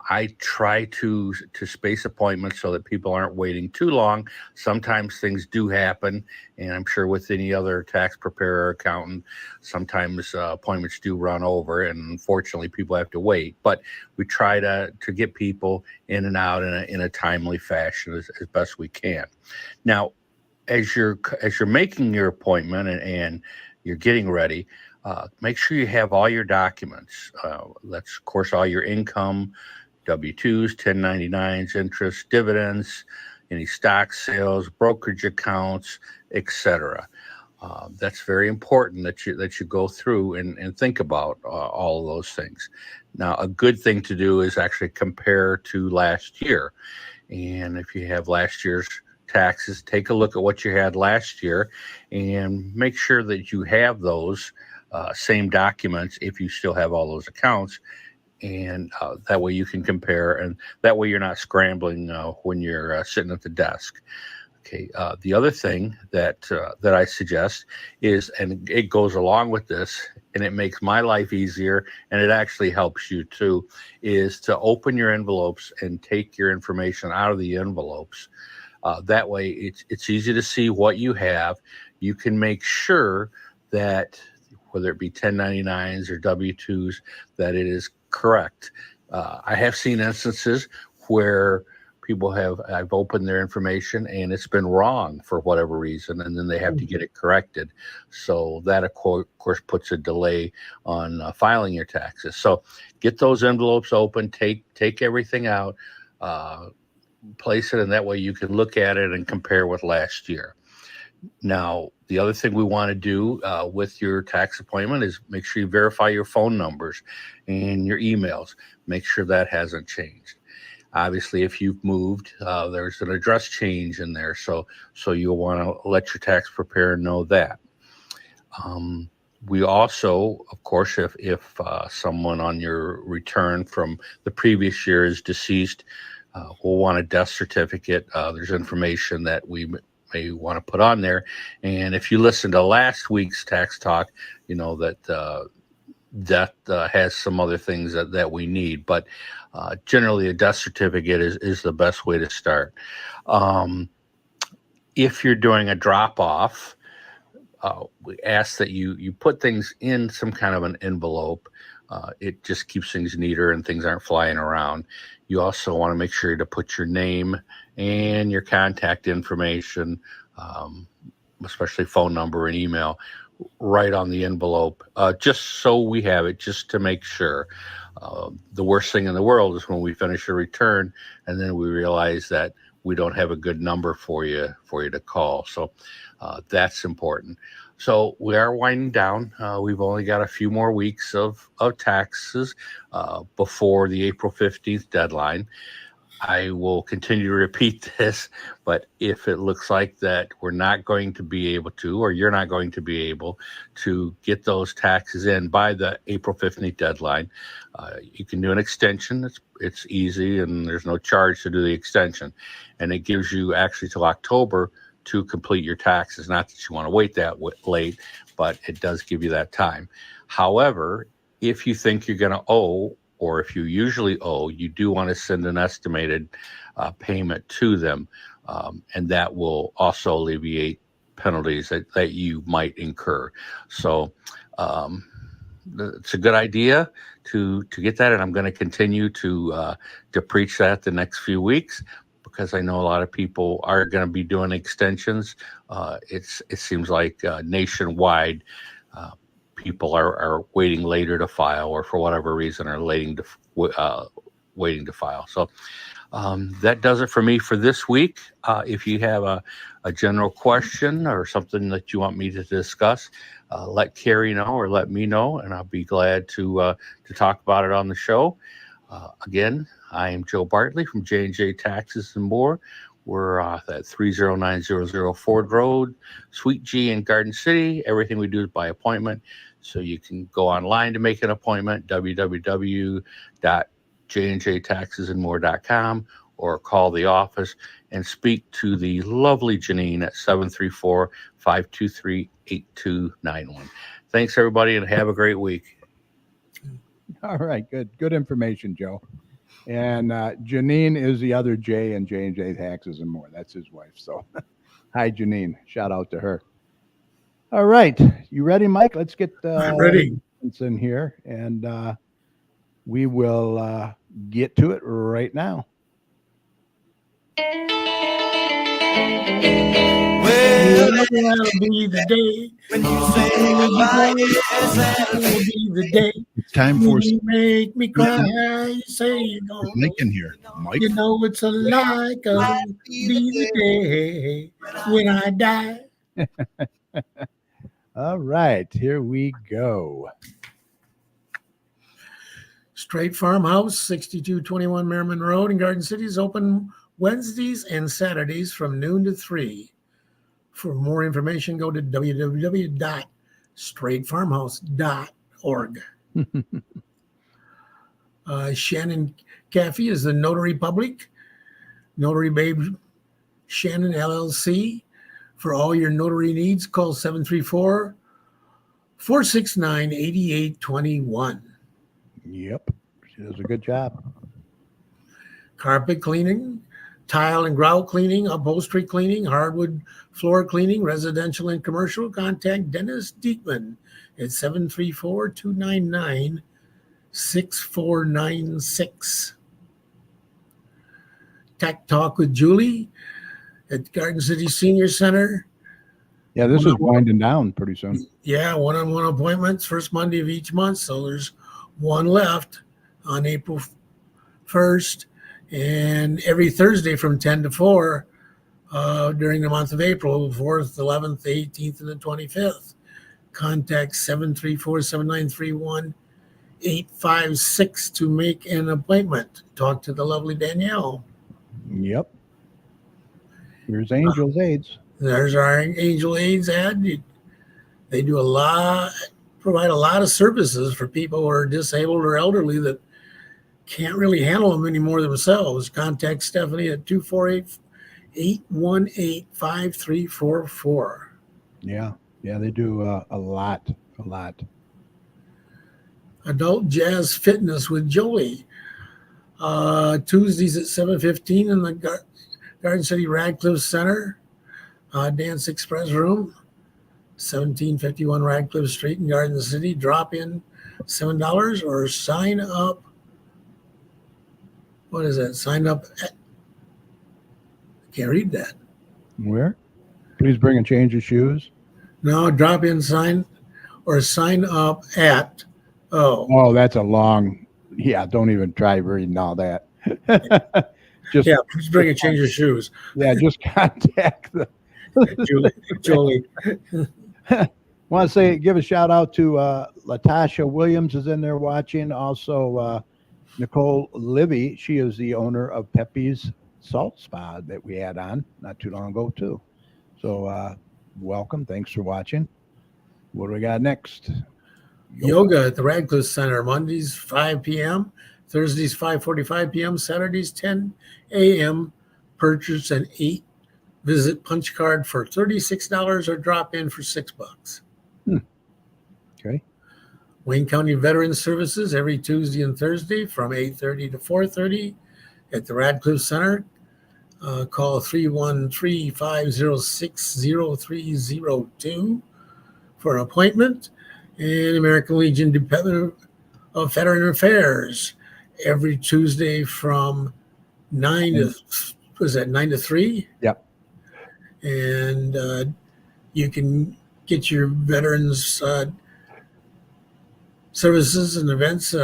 I try to space appointments so that people aren't waiting too long. Sometimes things do happen, and I'm sure with any other tax preparer or accountant, sometimes appointments do run over, and unfortunately people have to wait. But we try to get people in and out in a timely fashion as best we can. Now, as you're making your appointment and you're getting ready, make sure you have all your documents. That's, of course, all your income, W-2s, 1099s, interest, dividends, any stock sales, brokerage accounts, etc. That's very important that you go through and think about all of those things. Now, a good thing to do is actually compare to last year. And if you have last year's taxes, take a look at what you had last year and make sure that you have those same documents if you still have all those accounts. And that way you can compare, and that way you're not scrambling when you're sitting at the desk. Okay. The other thing that I suggest is, and it goes along with this, and it makes my life easier, and it actually helps you too, is to open your envelopes and take your information out of the envelopes. That way, it's easy to see what you have. You can make sure that whether it be 1099s or W-2s, that it is correct. I have seen instances where I've opened their information and it's been wrong for whatever reason, and then they have to get it corrected. So that, of course, puts a delay on filing your taxes. So get those envelopes open, take everything out, place it, and that way you can look at it and compare with last year. Now, the other thing we want to do with your tax appointment is make sure you verify your phone numbers and your emails. Make sure that hasn't changed. Obviously, if you've moved, there's an address change in there, so you'll want to let your tax preparer know that. We also, of course, if someone on your return from the previous year is deceased, we'll want a death certificate. There's information that we may want to put on there. And if you listen to last week's Tax Talk, you know that death has some other things that we need. But generally, a death certificate is the best way to start. If you're doing a drop-off, we ask that you put things in some kind of an envelope. It just keeps things neater and things aren't flying around. You also want to make sure to put your name and your contact information, especially phone number and email, right on the envelope, just so we have it, just to make sure. The worst thing in the world is when we finish a return and then we realize that we don't have a good number for you to call. So that's important. So we are winding down. We've only got a few more weeks of taxes before the April 15th deadline. I will continue to repeat this, but if it looks like that we're not going to be able to, or you're not going to be able to get those taxes in by the April 15th deadline, you can do an extension. It's easy, and there's no charge to do the extension. And it gives you actually till October to complete your taxes. Not that you want to wait that late, but it does give you that time. However, if you think you're going to owe, or if you usually owe, you do want to send an estimated payment to them, and that will also alleviate penalties that you might incur. So it's a good idea to get that, and I'm going to continue to preach that the next few weeks, because I know a lot of people are going to be doing extensions. It seems like nationwide, people are waiting later to file, or for whatever reason are waiting to file. So that does it for me for this week. If you have a general question or something that you want me to discuss, let Carrie know or let me know, and I'll be glad to talk about it on the show. Again, I am Joe Bartley from J&J Taxes and More. We're at 30900 Ford Road, Suite G in Garden City. Everything we do is by appointment. So you can go online to make an appointment, www.jnjtaxesandmore.com, or call the office and speak to the lovely Janine at 734-523-8291. Thanks, everybody, and have a great week. All right, good information, Joe. And Janine is the other J in J&J Taxes and More. That's his wife. So hi, Janine. Shout out to her. All right. You ready, Mike? Let's get I'm ready. in here, and we will get to it right now. Well, that'll be the day when you say goodbye. That'll be the day. It's time for when you make me cry. You say you're gonna Mike in here. Mike. You know it's a lie, 'cause it'll be the day when I die. All right, here we go. Straight Farmhouse, 6221 Merriman Road in Garden City is open Wednesdays and Saturdays from noon to 3. For more information, go to www.straightfarmhouse.org. Shannon Caffey is the Notary Public. Notary Babe Shannon LLC. For all your notary needs, call 734-469-8821. Yep, she does a good job. Carpet cleaning, tile and grout cleaning, upholstery cleaning, hardwood floor cleaning, residential and commercial. Contact Dennis Diekman at 734-299-6496. Tech Talk with Julie at Garden City Senior Center. Yeah, this is winding down pretty soon. Yeah, one-on-one appointments, first Monday of each month. So there's one left on April 1st, and every Thursday from 10 to 4 during the month of April, 4th, 11th, 18th, and the 25th. Contact 734-7931-856 to make an appointment. Talk to the lovely Danielle. Yep. Here's Angel's Aids. There's our Angel Aids ad. They do provide a lot of services for people who are disabled or elderly that can't really handle them anymore themselves. Contact Stephanie at 248-818-5344. Yeah, they do a lot. Adult Jazz Fitness with Jolie. Tuesdays at 7:15 in the Garden City Radcliffe Center. Dance Express Room, 1751 Radcliffe Street in Garden City. Drop in $7 or sign up. What is that? Sign up at, I can't read that. Where? Please bring a change of shoes. No, drop in sign up at. Oh, that's a long. Yeah, don't even try reading all that. Just please bring a change of shoes. Yeah, just contact the Julie. Want to say, give a shout out to Latasha Williams is in there watching. Also, Nicole Livy. She is the owner of Pepe's Salt Spa that we had on not too long ago too. So welcome. Thanks for watching. What do we got next? Yoga at the Radcliffe Center, Mondays 5 p.m., Thursdays 5:45 p.m., Saturdays 10 a.m. Purchase an 8-visit punch card for $36 or drop in for $6. Okay. Wayne County Veterans Services every Tuesday and Thursday from 8:30 to 4:30 at the Radcliffe Center. Call 313-506-0302 for an appointment. And American Legion Department of Veteran Affairs every Tuesday from 9 to 3? Yep. And you can get your veterans services and events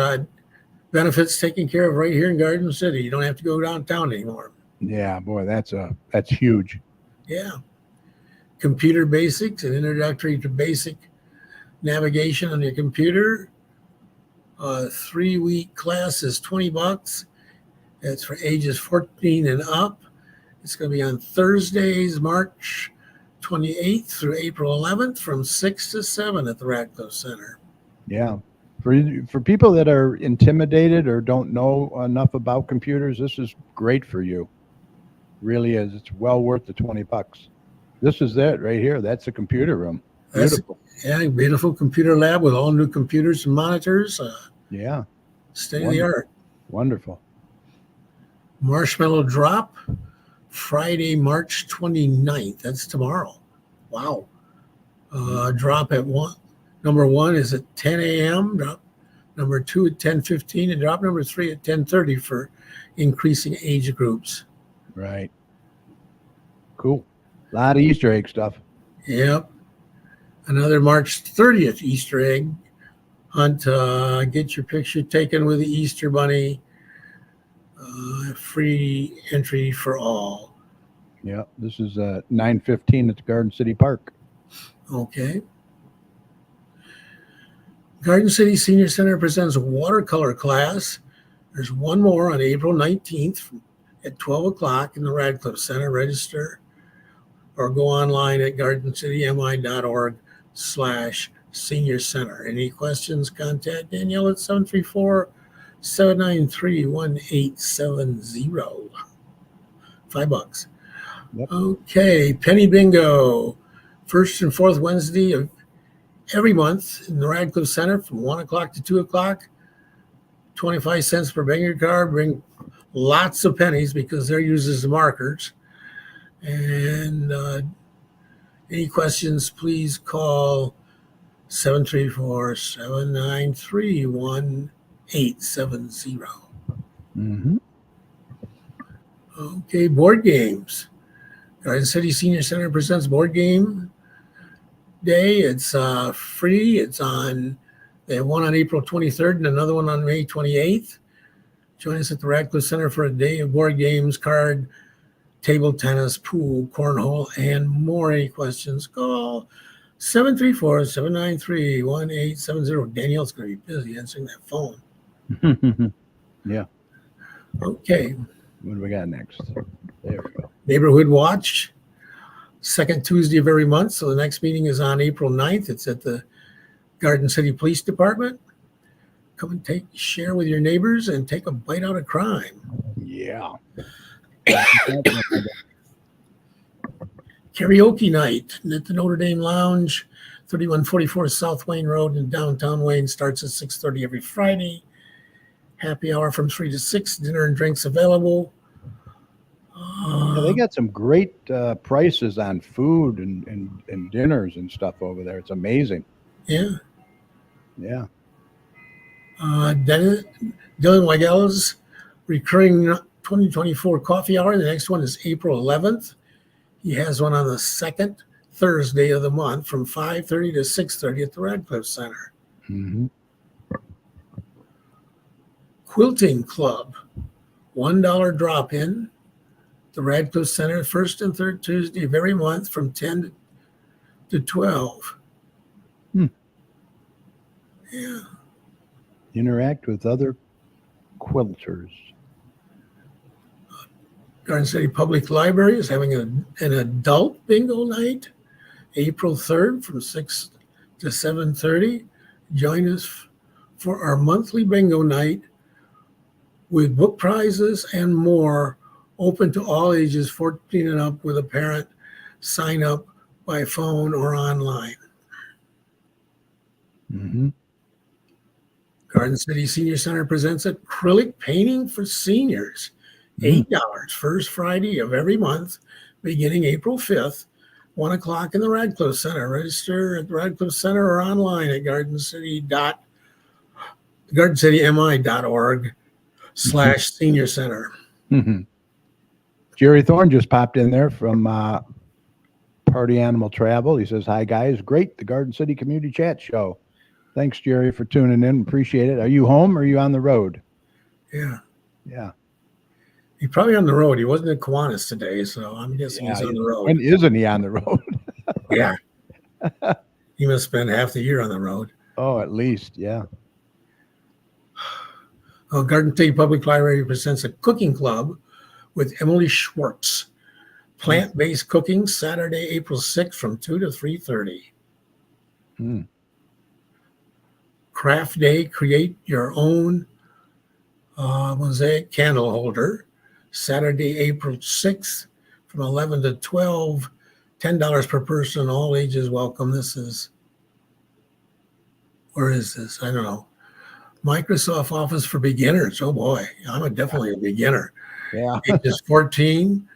benefits taken care of right here in Garden City. You don't have to go downtown anymore. Yeah, boy, that's huge. Yeah. Computer basics and introductory to basic navigation on your computer. 3-week class is $20. It's for ages 14 and up. It's going to be on Thursdays, March 28th through April 11th from 6 to 7 at the Radcliffe Center. Yeah. For people that are intimidated or don't know enough about computers, this is great for you. Really is. It's well worth the $20. This is it right here. That's a computer room. Beautiful. Yeah, beautiful computer lab with all new computers and monitors. Yeah. State of the art. Wonderful. Marshmallow Drop, Friday, March 29th. That's tomorrow. Wow. Drop at number 1 is at 10 a.m. Drop number 2 at 10:15, and drop number 3 at 10:30 for increasing age groups. Right. Cool. A lot of Easter egg stuff. Yep. Another March 30th Easter egg hunt. Get your picture taken with the Easter Bunny. Free entry for all. Yeah. This is 9:15 at the Garden City Park. Okay. Garden City Senior Center presents a watercolor class. There's one more on April 19th at 12 o'clock in the Radcliffe Center. Register or go online at gardencitymi.org/senior center. Any questions, contact Danielle at 734-793-1870. $5. Yep. Okay, penny bingo. First and fourth Wednesday of every month in the Radcliffe Center from 1 o'clock to 2 o'clock. 25 cents per bingo card. Bring lots of pennies because they're used as markers. And any questions, please call 734-793-1870. Mm-hmm. Okay, board games. Garden City Senior Center presents Board Game Day. It's free. It's on, they have one on April 23rd and another one on May 28th. Join us at the Radcliffe Center for a day of board games, card, table tennis, pool, cornhole, and more. Any questions? Call 734-793-1870. Danielle's going to be busy answering that phone. Yeah. Okay. What do we got next? There we go. Neighborhood Watch, second Tuesday of every month. So the next meeting is on April 9th. It's at the Garden City Police Department. Come and share with your neighbors and take a bite out of crime. Yeah. Karaoke night at the Notre Dame Lounge, 3144 South Wayne Road in downtown Wayne. Starts at 6:30 every Friday. Happy hour from 3 to 6. Dinner and drinks available. Yeah, they got some great prices on food and dinners and stuff over there. It's amazing. Yeah. Yeah. Dylan Weigel's recurring 2024 coffee hour. The next one is April 11th. He has one on the second Thursday of the month from 5:30 to 6:30 at the Radcliffe Center. Mm-hmm. Quilting Club, $1 drop-in. The Radcliffe Center, first and third Tuesday of every month from 10 to 12. Hmm. Yeah. Interact with other quilters. Garden City Public Library is having an adult bingo night, April 3rd from 6 to 7:30. Join us for our monthly bingo night with book prizes and more, open to all ages 14 and up with a parent. Sign up by phone or online. Mm-hmm. Garden City Senior Center presents acrylic painting for seniors. $8, first Friday of every month, beginning April 5th, 1 o'clock in the Radcliffe Center. Register at the Radcliffe Center or online at gardencitymi.org/senior center. Mm-hmm. Jerry Thorne just popped in there from Party Animal Travel. He says, "Hi guys, great, the Garden City Community Chat Show. Thanks, Jerry, for tuning in. Appreciate it. Are you home or are you on the road?" Yeah. Yeah. He's probably on the road. He wasn't in Kiwanis today, so I'm guessing he's on the road. When isn't he on the road? Yeah. He must spend half the year on the road. Oh, at least, yeah. Garden City Public Library presents a cooking club with Emily Schwartz. Plant-based cooking, Saturday, April 6th from 2 to 3:30. Craft Day, create your own mosaic candle holder. Saturday, April 6th from 11 to 12. $10 per person, all ages welcome. This is, where is this? I don't know. Microsoft Office for beginners. Oh boy, I'm definitely a beginner. Yeah. Ages 14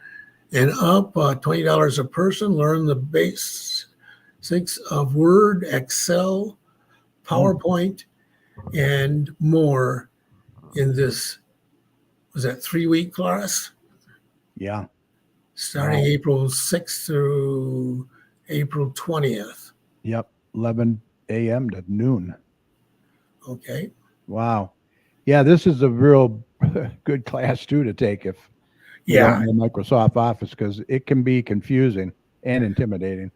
and up, $20 a person. Learn the basics of Word, Excel, PowerPoint, and more in this, was that 3-week class? Yeah. Starting April 6th through April 20th. Yep. 11 a.m. to noon. Okay. Wow. Yeah, this is a real good class too to take if you Yeah. don't know Microsoft Office, because it can be confusing and intimidating.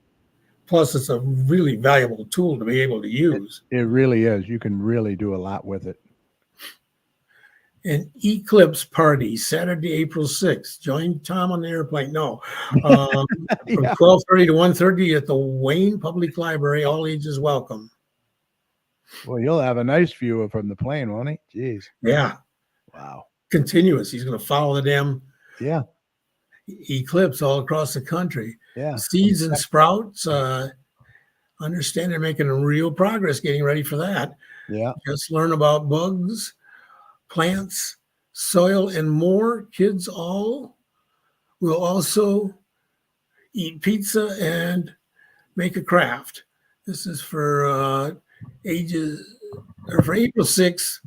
Plus, it's a really valuable tool to be able to use. It really is. You can really do a lot with it. An eclipse party, Saturday, April 6th. Join Tom on the airplane. No. From Yeah. 12:30 to 1:30 at the Wayne Public Library. All ages welcome. Well, you'll have a nice view from the plane, won't he? Jeez. Yeah. Wow. Continuous. He's going to follow the damn Yeah. eclipse all across the country. Yeah. Seeds and sprouts. Understand they're making real progress getting ready for that. Yeah. Just learn about bugs, plants, soil, and more. Kids all will also eat pizza and make a craft. This is for for April 6th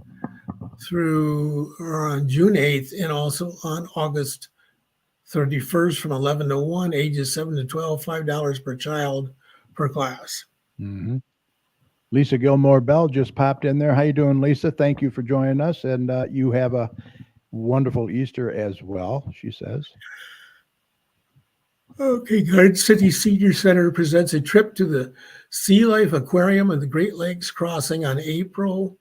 through or on June 8th, and also on August 31st from 11 to 1, ages 7 to 12, $5 per child per class. Mm-hmm. Lisa Gilmore Bell just popped in there. How you doing, Lisa? Thank you for joining us, and you have a wonderful Easter as well, she says. Okay, Garden City Senior Center presents a trip to the Sea Life Aquarium and the Great Lakes Crossing on April,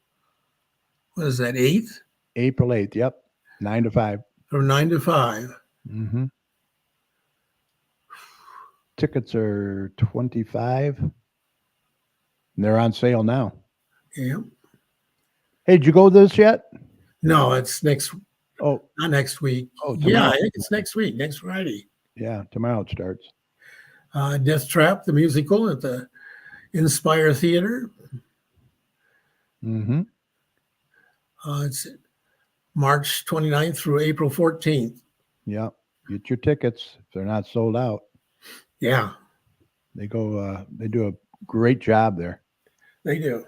what is that, 8th? April 8th, yep. 9 to 5. From 9 to 5. Mm-hmm. Tickets are $25. And they're on sale now. Yeah. Hey, did you go to this yet? No, it's not next week. Oh, yeah, tomorrow. I think it's next week, next Friday. Yeah, tomorrow it starts. Death Trap, the musical at the Inspire Theater. Mm-hmm. It's March 29th through April 14th. Yeah, get your tickets if they're not sold out. Yeah, They go. They do a great job there. they do.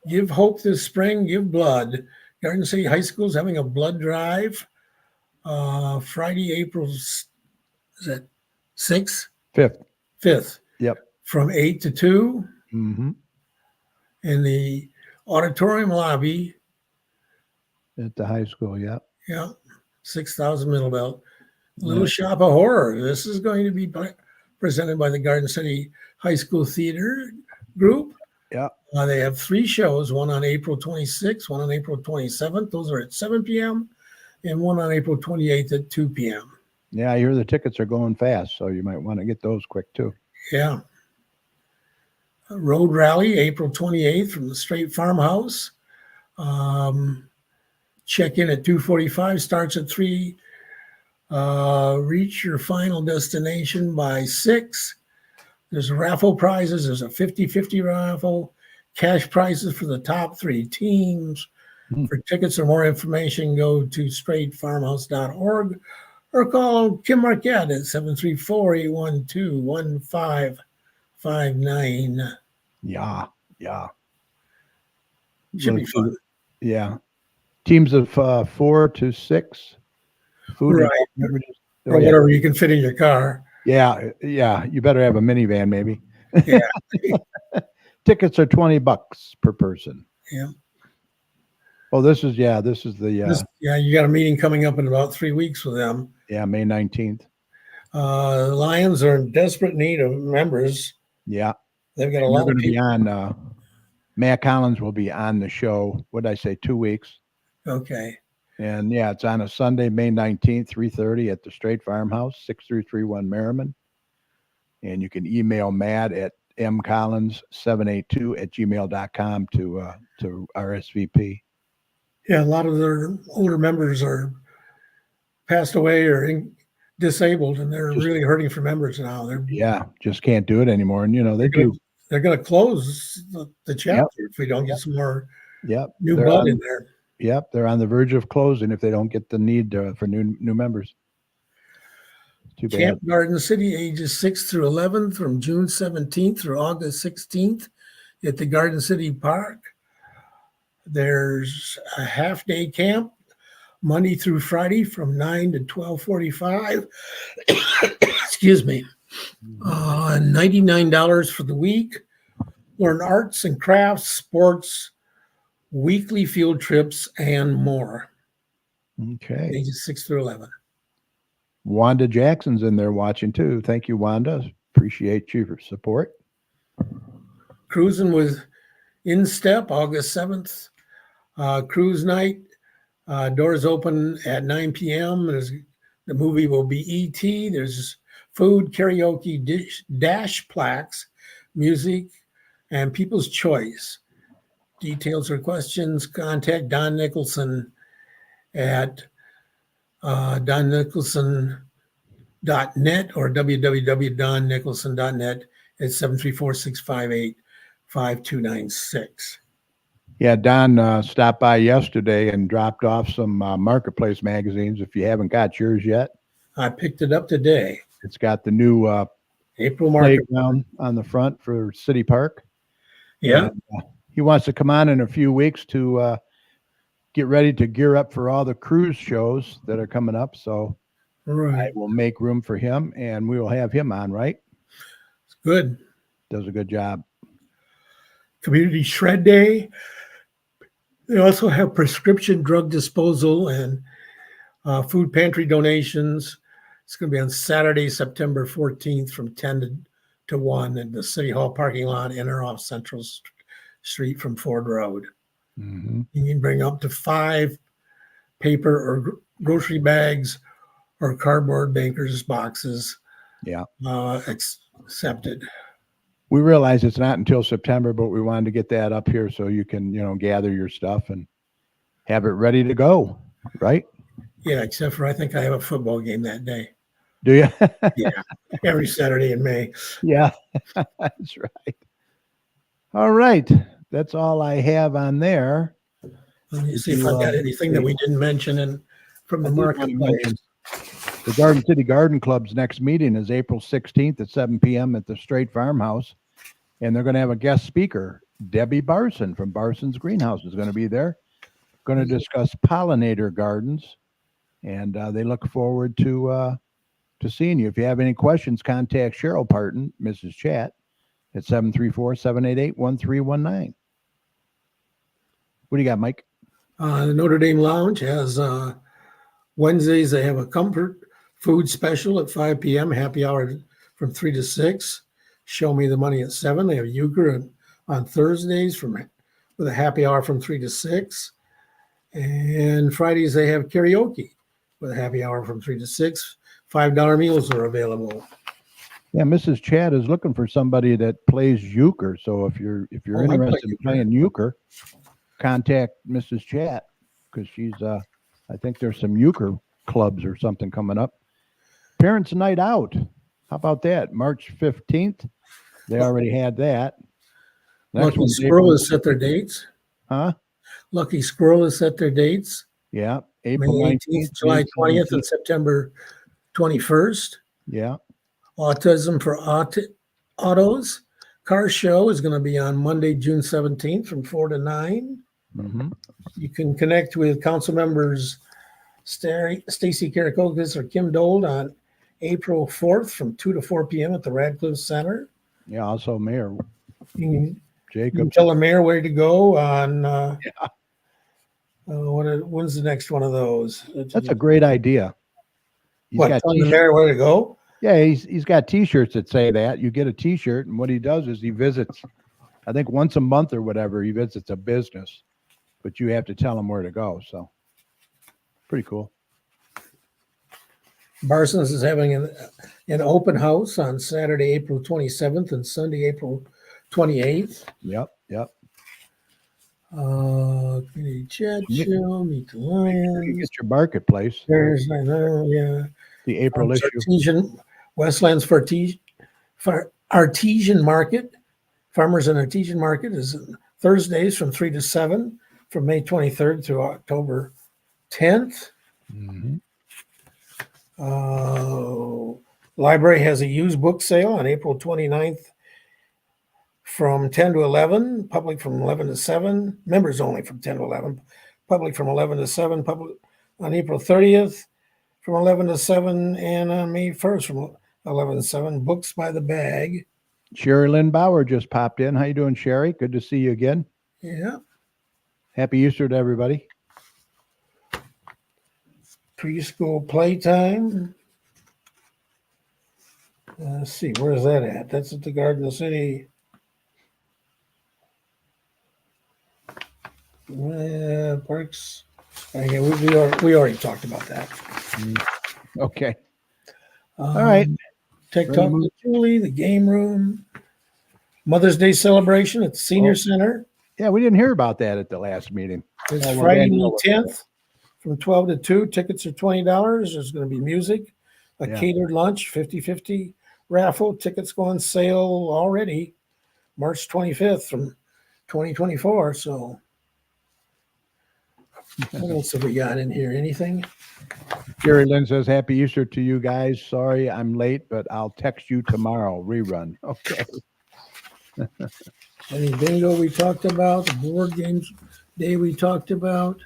Give hope this spring, give blood. Garden City High School is having a blood drive. Friday, April, is that 6th? 5th. 5th. Yep. From 8 to 2 Mm-hmm. in the auditorium lobby. At the high school, yeah. Yeah, 6,000 Middle Belt. Little Shop of Horror. This is going to be presented by the Garden City High School Theater Group. Yeah. They have 3 shows, one on April 26th, one on April 27th. Those are at 7 p.m. and one on April 28th at 2 p.m. Yeah, I hear the tickets are going fast, so you might want to get those quick too. Yeah. Road Rally, April 28th from the Straight Farmhouse. Check in at 2:45, starts at 3. Reach your final destination by 6. There's raffle prizes. There's a 50-50 raffle. Cash prizes for the top 3 teams. For tickets or more information, go to straightfarmhouse.org or call Kim Marquette at 734-812-1559. Yeah. Should be fun. Yeah. Teams of 4 to 6. Food and Right. beverages. Or Oh, yeah. whatever you can fit in your car. Yeah. You better have a minivan, maybe. Yeah. Tickets are $20 per person. Yeah. Oh, this is the You got a meeting coming up in about 3 weeks with them. May 19th. Lions are in desperate need of members. Yeah. They've got a We're lot going of to be people. on. Matt Collins will be on the show. What did I say? 2 weeks. Okay. And yeah, it's on a Sunday, May 19th, 3:30 at the Straight Farmhouse, 6331 Merriman. And you can email Matt at mcollins782@gmail.com to RSVP. Yeah, a lot of their older members are passed away or disabled, and they're really hurting for members now. Yeah, just can't do it anymore. And they do. They're going to close the chapter if we don't get some more new blood in there. Yep, they're on the verge of closing if they don't get the need for new members. Too bad. Camp Garden City, ages 6 through 11, from June 17th through August 16th at the Garden City Park. There's a half-day camp, Monday through Friday from 9 to 12:45. Excuse me. $99 for the week. Learn arts and crafts, sports, weekly field trips, and more. Okay. Ages 6 through 11. Wanda Jackson's in there watching too. Thank you, Wanda. Appreciate your support. Cruising with In Step, August 7th. Cruise night. Doors open at 9 p.m. The movie will be E.T. There's food, karaoke, dash plaques, music, and people's choice. Details or questions, contact Don Nicholson at donnicholson.net or www.donnicholson.net at 734-658-5296. Yeah, Don stopped by yesterday and dropped off some Marketplace magazines. If you haven't got yours yet, I picked it up today. it's got the new April market. playground on the front for City Park. Yeah. And, he wants to come on in a few weeks to get ready to gear up for all the cruise shows that are coming up. So I Right. will make room for him, and we will have him on, right? It's good. Does a good job. Community Shred Day. They also have prescription drug disposal and food pantry donations. It's going to be on Saturday, September 14th from 10 to 1 in the City Hall parking lot in or off Central Street from Ford Road. Mm-hmm. You can bring up to 5 paper or grocery bags or cardboard baker's boxes. Yeah. Accepted. We realize it's not until September, but we wanted to get that up here so you can, gather your stuff and have it ready to go, right? Yeah, except for I think I have a football game that day. Do you? Yeah, every Saturday in May. Yeah, that's right. All right. That's all I have on there. Let me Did see if you, I've got anything that we didn't mention from the I did want to marketplace. mention the Garden City Garden Club's next meeting is April 16th at 7 p.m. at the Straight Farmhouse. And they're going to have a guest speaker, Debbie Barson from Barson's Greenhouse is going to be there. Going to discuss pollinator gardens. And they look forward to seeing you. If you have any questions, contact Cheryl Parton, Mrs. Chat, at 734-788-1319. What do you got, Mike? The Notre Dame Lounge has Wednesdays, they have a comfort food special at 5 p.m., happy hour from 3 to 6. Show Me the Money at 7. They have euchre on Thursdays with a happy hour from 3 to 6. And Fridays, they have karaoke with a happy hour from 3 to 6. $5 meals are available. Yeah, Mrs. Chad is looking for somebody that plays euchre. So if you're I play interested in euchre. playing euchre, contact Mrs. Chat because she's I think there's some euchre clubs or something coming up. Parents' Night Out. How about that? March 15th. They already had that. Lucky one's Squirrel April- has set their dates. Huh? Lucky Squirrel has set their dates. Yeah. May April 18th, 19th. July May 20th, 17th. and September 21st. Yeah. Autism for Autos car show is going to be on Monday, June 17th from 4 to 9. Mm-hmm. You can connect with council members Stacy Karakokis or Kim Dold on April 4th from 2 to 4 p.m. at the Radcliffe Center. Yeah. Also Mayor You can Jacob. tell the mayor where to go on when's the next one of those? That's a great idea. He's What, got telling the t-shirts. mayor where to go? Yeah, he's got T-shirts that say that. You get a T-shirt, and what he does is he visits, I think once a month or whatever, he visits a business, but you have to tell him where to go. So, pretty cool. Barson's is having an open house on Saturday, April 27th and Sunday, April 28th. Yep. Community chat show, meet the You Lions. get your marketplace. There's yeah. The April issue. Westlands for Artesian Market. Farmers and Artesian Market is Thursdays from 3 to 7 from May 23rd through October 10th. Mm-hmm. Library has a used book sale on April 29th from 10 to 11, public from 11 to 7, members only from 10 to 11, public from 11 to 7, public on April 30th from 11 to 7, and on May 1st from 11 to 7, books by the bag. Sherry Lynn Bauer just popped in. How you doing, Sherry? Good to see you again. Yeah. Happy Easter to everybody. Preschool playtime. Let's see, where's that at? That's at the Garden City. Parks. Yeah, we already talked about that. Okay. All right. Tech Ready to Talk move? with Julie, the game room, Mother's Day celebration at the Senior Center. Yeah, we didn't hear about that at the last meeting. It's Oh, well, Friday, Danielle May was 10th from 12 to 2. Tickets are $20. There's going to be music, a Yeah. catered lunch, 50-50 raffle. Tickets go on sale already March 25th from 2024. So what else have we got in here? Anything? Jerry Lynn says, Happy Easter to you guys. Sorry I'm late, but I'll text you tomorrow. Rerun. Okay. Any bingo we talked about? The board games day we talked about?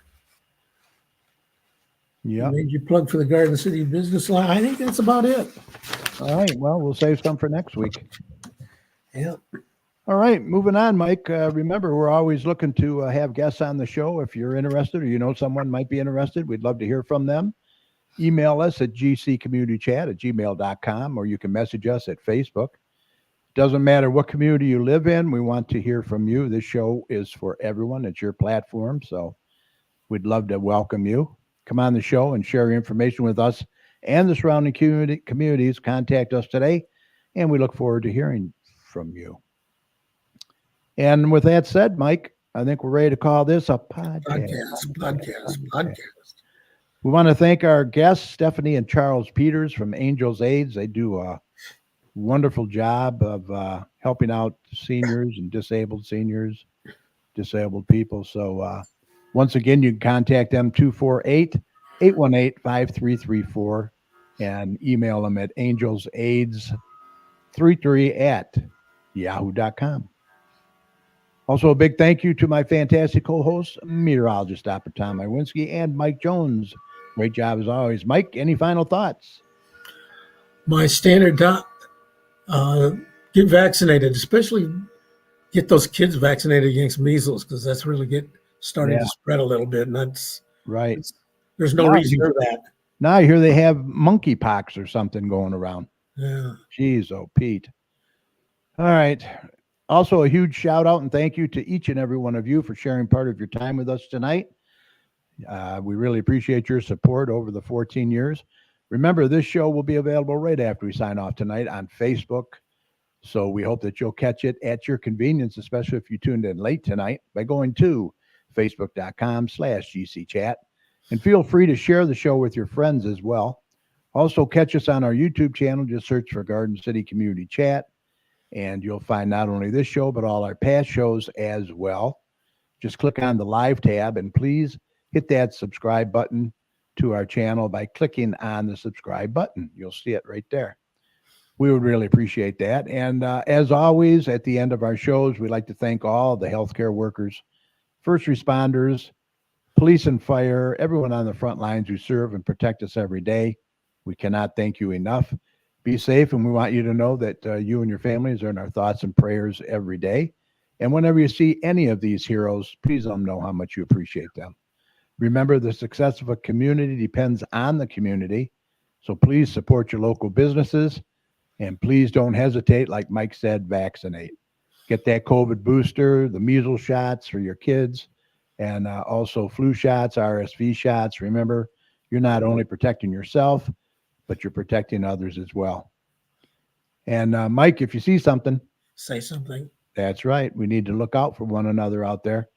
Yeah. Made you plug for the Garden City business line. I think that's about it. All right. Well, we'll save some for next week. Yeah. All right. Moving on, Mike. Remember, we're always looking to have guests on the show. If you're interested or you know someone might be interested, we'd love to hear from them. Email us at gccommunitychat@gmail.com, or you can message us at Facebook. Doesn't matter what community you live in. We want to hear from you. This show is for everyone. It's your platform. So we'd love to welcome you. Come on the show and share your information with us and the surrounding communities. Contact us today, and we look forward to hearing from you. And with that said, Mike, I think we're ready to call this a podcast. We want to thank our guests, Stefany and Charles Peters from Angels AIDS. They do a wonderful job of helping out seniors and disabled people. So once again, you can contact them 248-818-5334 and email them at angelsaids33@yahoo.com. Also, a big thank you to my fantastic co-hosts, meteorologist Dr. Tom Iwinski and Mike Jones. Great job as always. Mike, any final thoughts? My standard thought, get vaccinated, especially get those kids vaccinated against measles, because that's really starting to spread a little bit. And that's right. There's no reason for that. Now I hear they have monkeypox or something going around. Yeah. Jeez, oh, Pete. All right. Also, a huge shout out and thank you to each and every one of you for sharing part of your time with us tonight. We really appreciate your support over the 14 years. Remember, this show will be available right after we sign off tonight on Facebook. So we hope that you'll catch it at your convenience, especially if you tuned in late tonight, by going to facebook.com/GCChat. And feel free to share the show with your friends as well. Also, catch us on our YouTube channel. Just search for Garden City Community Chat, and you'll find not only this show, but all our past shows as well. Just click on the live tab, and please hit that subscribe button to our channel by clicking on the subscribe button. You'll see it right there. We would really appreciate that. And as always, at the end of our shows, we'd like to thank all the healthcare workers, first responders, police and fire, everyone on the front lines who serve and protect us every day. We cannot thank you enough. Be safe, and we want you to know that you and your families are in our thoughts and prayers every day. And whenever you see any of these heroes, please let them know how much you appreciate them. Remember, the success of a community depends on the community. So please support your local businesses, and please don't hesitate. Like Mike said, vaccinate. Get that COVID booster, the measles shots for your kids, and also flu shots, RSV shots. Remember, you're not only protecting yourself, but you're protecting others as well. And Mike, if you see something, say something. That's right. We need to look out for one another out there.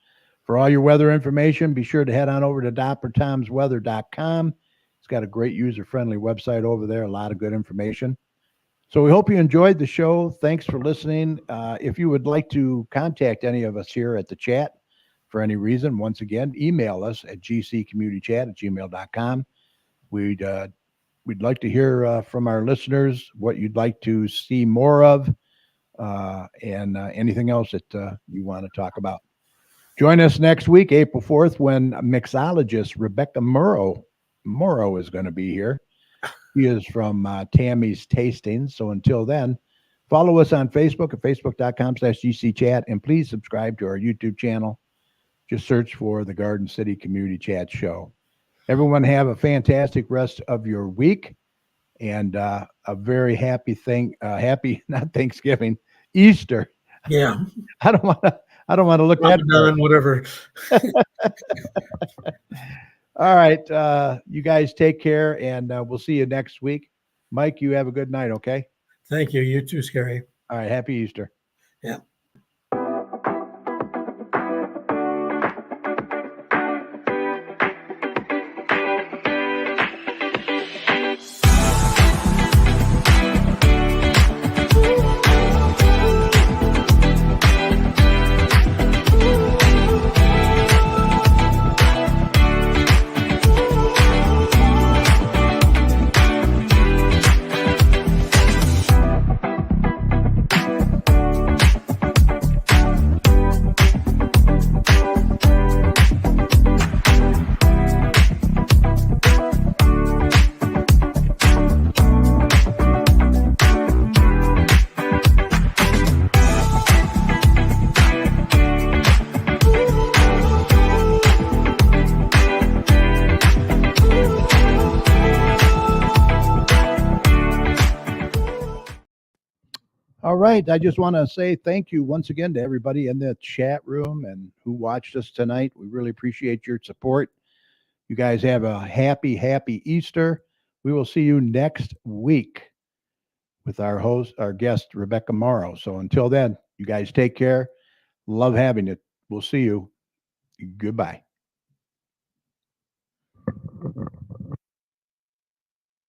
For all your weather information, be sure to head on over to drtomsweather.com. It's got a great user-friendly website over there, a lot of good information. So we hope you enjoyed the show. Thanks for listening. If you would like to contact any of us here at the chat for any reason, once again, email us at gccommunitychat@gmail.com. We'd like to hear from our listeners what you'd like to see more of, and anything else that you want to talk about. Join us next week, April 4th, when mixologist Rebecca Morrow is going to be here. She is from Tammy's Tastings. So until then, follow us on Facebook at facebook.com/GCChat, and please subscribe to our YouTube channel. Just search for the Garden City Community Chat Show. Everyone have a fantastic rest of your week, and a very happy not Thanksgiving, Easter. Yeah. I don't want to look that far. Ramadan, whatever. All right, you guys take care, and we'll see you next week. Mike, you have a good night. Okay. Thank you. You too, Scary. All right. Happy Easter. Yeah. All right. I just want to say thank you once again to everybody in the chat room and who watched us tonight. We really appreciate your support. You guys have a happy Easter. We will see you next week with our guest, Rebecca Morrow. So until then, you guys take care. Love having it. We'll see you. Goodbye.